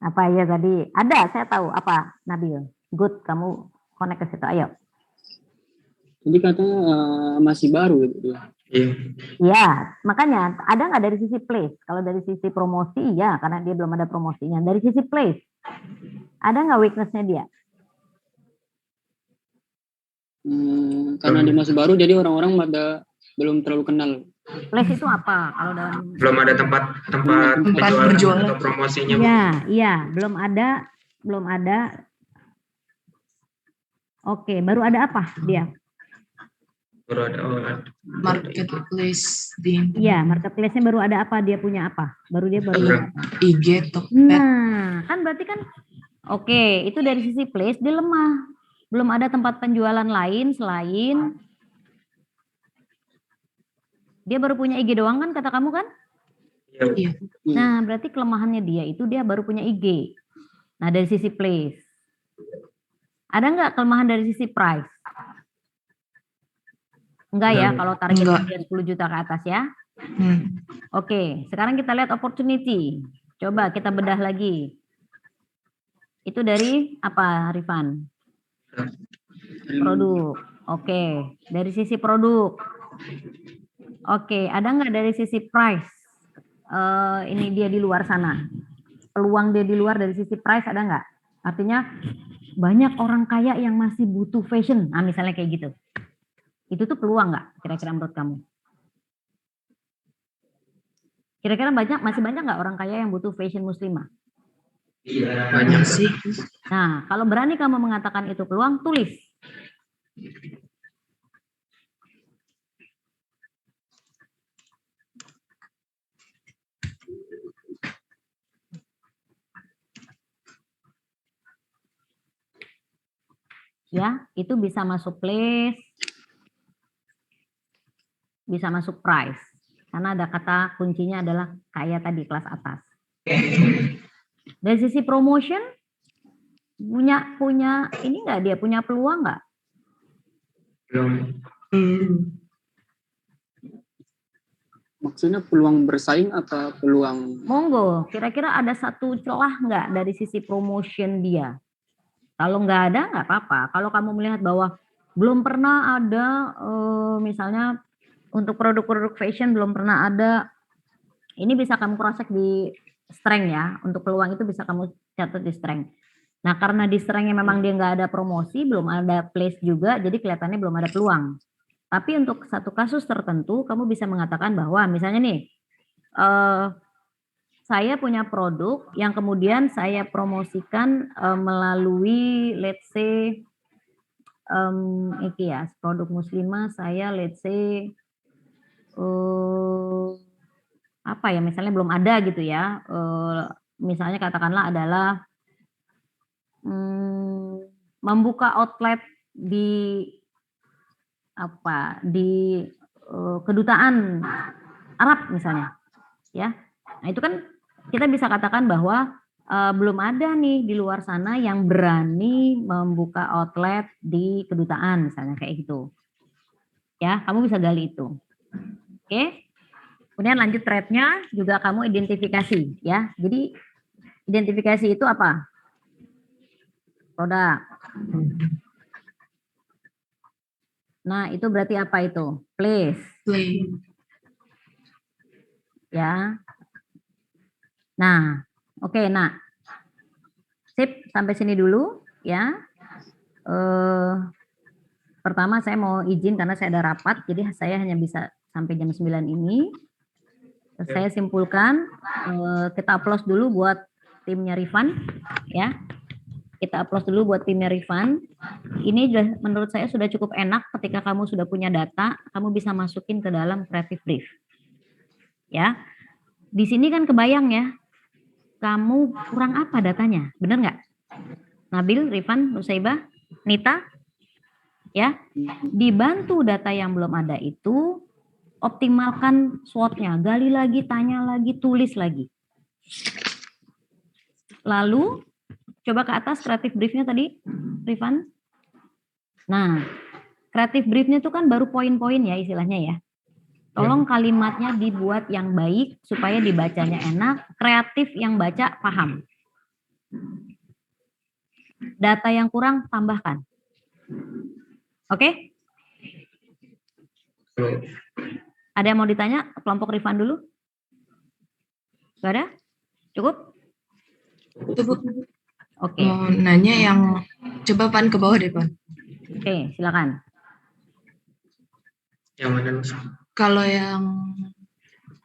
Apa ya tadi? Ada, saya tahu. Apa, Nabil? Good, kamu connect ke situ. Ayo. Jadi katanya masih baru gitu. Iya. Iya, makanya ada nggak dari sisi place? Kalau dari sisi promosi, ya, karena dia belum ada promosinya. Dari sisi place, ada nggak weakness-nya dia? Karena dia masih baru, jadi orang-orang belum terlalu kenal. Place itu apa? Kalau dalam Belum ada tempat penjualan atau promosinya, Bu. Iya, belum ada. Oke, baru ada apa dia? Baru ada Marketplace di Iya, marketplace-nya baru ada apa? Dia punya apa? Baru IG, Tokped. Nah, kan berarti kan oke, itu dari sisi place dia lemah. Belum ada tempat penjualan lain selain dia baru punya IG doang kan kata kamu kan? Iya. Nah, berarti kelemahannya dia itu dia baru punya IG. Nah, dari sisi place. Ada nggak kelemahan dari sisi price? Enggak ya, kalau targetnya dia 10 juta ke atas ya. Oke, sekarang kita lihat opportunity. Coba kita bedah lagi. Itu dari apa, Rifan? Produk. Oke, dari sisi produk. Oke, ada nggak dari sisi price? Ini dia di luar sana. Peluang dia di luar dari sisi price ada nggak? Artinya banyak orang kaya yang masih butuh fashion. Nah, misalnya kayak gitu. Itu tuh peluang nggak kira-kira menurut kamu? Kira-kira masih banyak nggak orang kaya yang butuh fashion muslimah? Iya, banyak sih. Nah, kalau berani kamu mengatakan itu peluang, tulis. Ya, itu bisa masuk place, bisa masuk price. Karena ada kata kuncinya adalah kaya tadi, kelas atas. Dari sisi promotion, punya ini nggak dia, punya peluang nggak? Maksudnya peluang bersaing atau peluang? Monggo, kira-kira ada satu celah nggak dari sisi promotion dia? Kalau nggak ada, nggak apa-apa. Kalau kamu melihat bahwa belum pernah ada, misalnya untuk produk-produk fashion belum pernah ada, ini bisa kamu cross-check di strength ya. Untuk peluang itu bisa kamu catat di strength. Nah, karena di strength-nya memang dia nggak ada promosi, belum ada place juga, jadi kelihatannya belum ada peluang. Tapi untuk satu kasus tertentu, kamu bisa mengatakan bahwa misalnya nih, saya punya produk yang kemudian saya promosikan melalui let's say iki ya, produk muslimah saya let's say apa ya, misalnya belum ada gitu ya, misalnya katakanlah adalah membuka outlet di kedutaan Arab misalnya ya. Nah, itu kan kita bisa katakan bahwa belum ada nih di luar sana yang berani membuka outlet di kedutaan misalnya kayak gitu. Ya, kamu bisa gali itu. Oke. Kemudian lanjut thread-nya juga kamu identifikasi ya. Jadi identifikasi itu apa? Produk. Nah, itu berarti apa itu? Place. Ya. Nah, oke, nah. Sip, sampai sini dulu ya. Pertama saya mau izin karena saya ada rapat, jadi saya hanya bisa sampai jam 9 ini. Saya simpulkan, kita applause dulu buat timnya Rifan, ya. Kita applause dulu buat timnya Rifan. Ini menurut saya sudah cukup enak ketika kamu sudah punya data, kamu bisa masukin ke dalam creative brief. Ya. Di sini kan kebayang ya, kamu kurang apa datanya, benar nggak? Nabil, Rifan, Nusaibah, Nita, ya. Dibantu data yang belum ada itu, optimalkan SWOT-nya, gali lagi, tanya lagi, tulis lagi. Lalu, coba ke atas kreatif briefnya tadi, Rifan. Nah, kreatif briefnya itu kan baru poin-poin ya istilahnya ya. Tolong kalimatnya dibuat yang baik supaya dibacanya enak, kreatif yang baca paham. Data yang kurang tambahkan. Oke? Ada yang mau ditanya? Kelompok Rifan dulu? Gak ada? Cukup? Oke. Mau nanya yang coba Pan ke bawah deh Pan. Oke, silakan. Yang mana? Kalau yang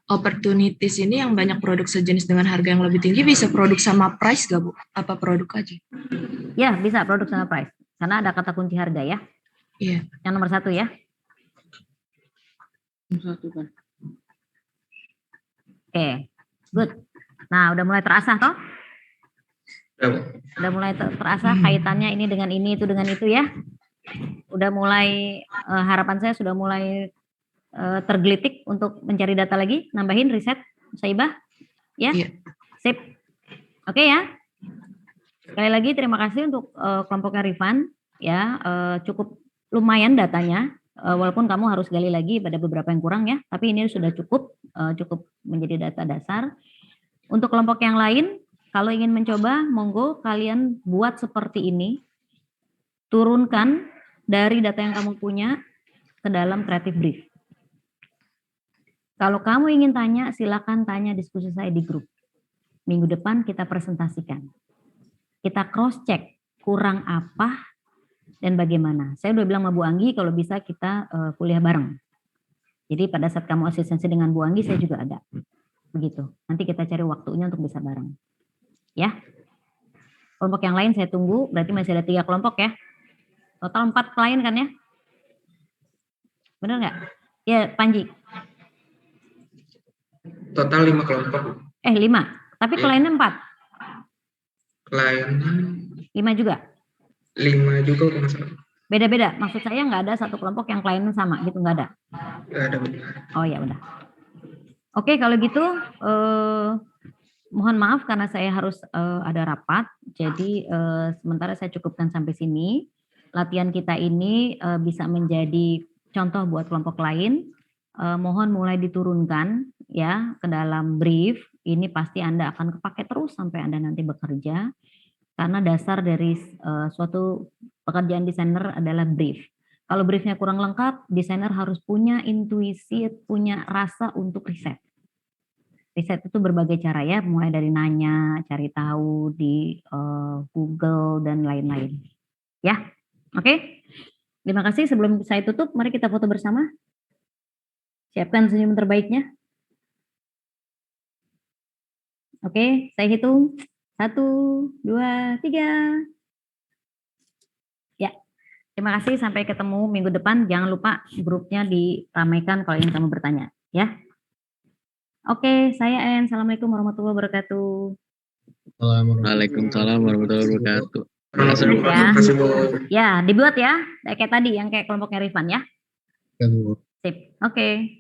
opportunities ini yang banyak produk sejenis dengan harga yang lebih tinggi bisa produk sama price gak Bu? Apa produk aja? Ya, bisa produk sama price. Karena ada kata kunci harga ya. Iya. Yang nomor 1 ya. Oke, good. Nah, udah mulai terasa toh? Udah mulai terasa kaitannya ini dengan ini, itu dengan itu ya. Udah mulai, harapan saya sudah mulai tergelitik untuk mencari data lagi, nambahin riset, Saibah, ya? Iya. Sip. Oke ya. Sekali lagi terima kasih untuk kelompoknya Rifan, ya, cukup lumayan datanya, walaupun kamu harus gali lagi pada beberapa yang kurang ya, tapi ini sudah cukup, cukup menjadi data dasar. Untuk kelompok yang lain, kalau ingin mencoba, monggo kalian buat seperti ini, turunkan dari data yang kamu punya ke dalam creative brief. Kalau kamu ingin tanya, silakan tanya diskusi saya di grup. Minggu depan kita presentasikan. Kita cross check kurang apa dan bagaimana. Saya udah bilang sama Bu Anggi kalau bisa kita kuliah bareng. Jadi pada saat kamu asistensi dengan Bu Anggi, saya juga ada. Begitu. Nanti kita cari waktunya untuk bisa bareng. Ya. Kelompok yang lain saya tunggu, berarti masih ada 3 kelompok ya. Total 4 klien kan ya? Benar nggak? Ya, Panji. Total 5 kelompok. 5. Tapi Ya. kliennya 4. Kliennya 5 juga? 5 juga kalau nggak salah. Beda-beda. Maksud saya nggak ada satu kelompok yang kliennya sama gitu, nggak ada? Nggak ada. Oh ya udah. Oke, kalau gitu mohon maaf karena saya harus ada rapat. Jadi sementara saya cukupkan sampai sini. Latihan kita ini bisa menjadi contoh buat kelompok lain. Mohon mulai diturunkan ya ke dalam brief. Ini pasti Anda akan kepake terus sampai Anda nanti bekerja. Karena dasar dari suatu pekerjaan desainer adalah brief. Kalau briefnya kurang lengkap, desainer harus punya intuisi, punya rasa untuk riset. Riset itu berbagai cara ya, mulai dari nanya, cari tahu di Google dan lain-lain. Ya, oke. Terima kasih. Sebelum saya tutup, mari kita foto bersama. Siapkan senyum terbaiknya. Oke, saya hitung. 1, 2, 3. Ya, terima kasih. Sampai ketemu minggu depan. Jangan lupa grupnya diramaikan kalau ingin kamu bertanya. Ya. Oke, saya En. Assalamualaikum warahmatullahi wabarakatuh. Waalaikumsalam warahmatullahi wabarakatuh. Ya, dibuat ya. Kayak tadi, yang kayak kelompoknya Rifan ya. Sip. Oke.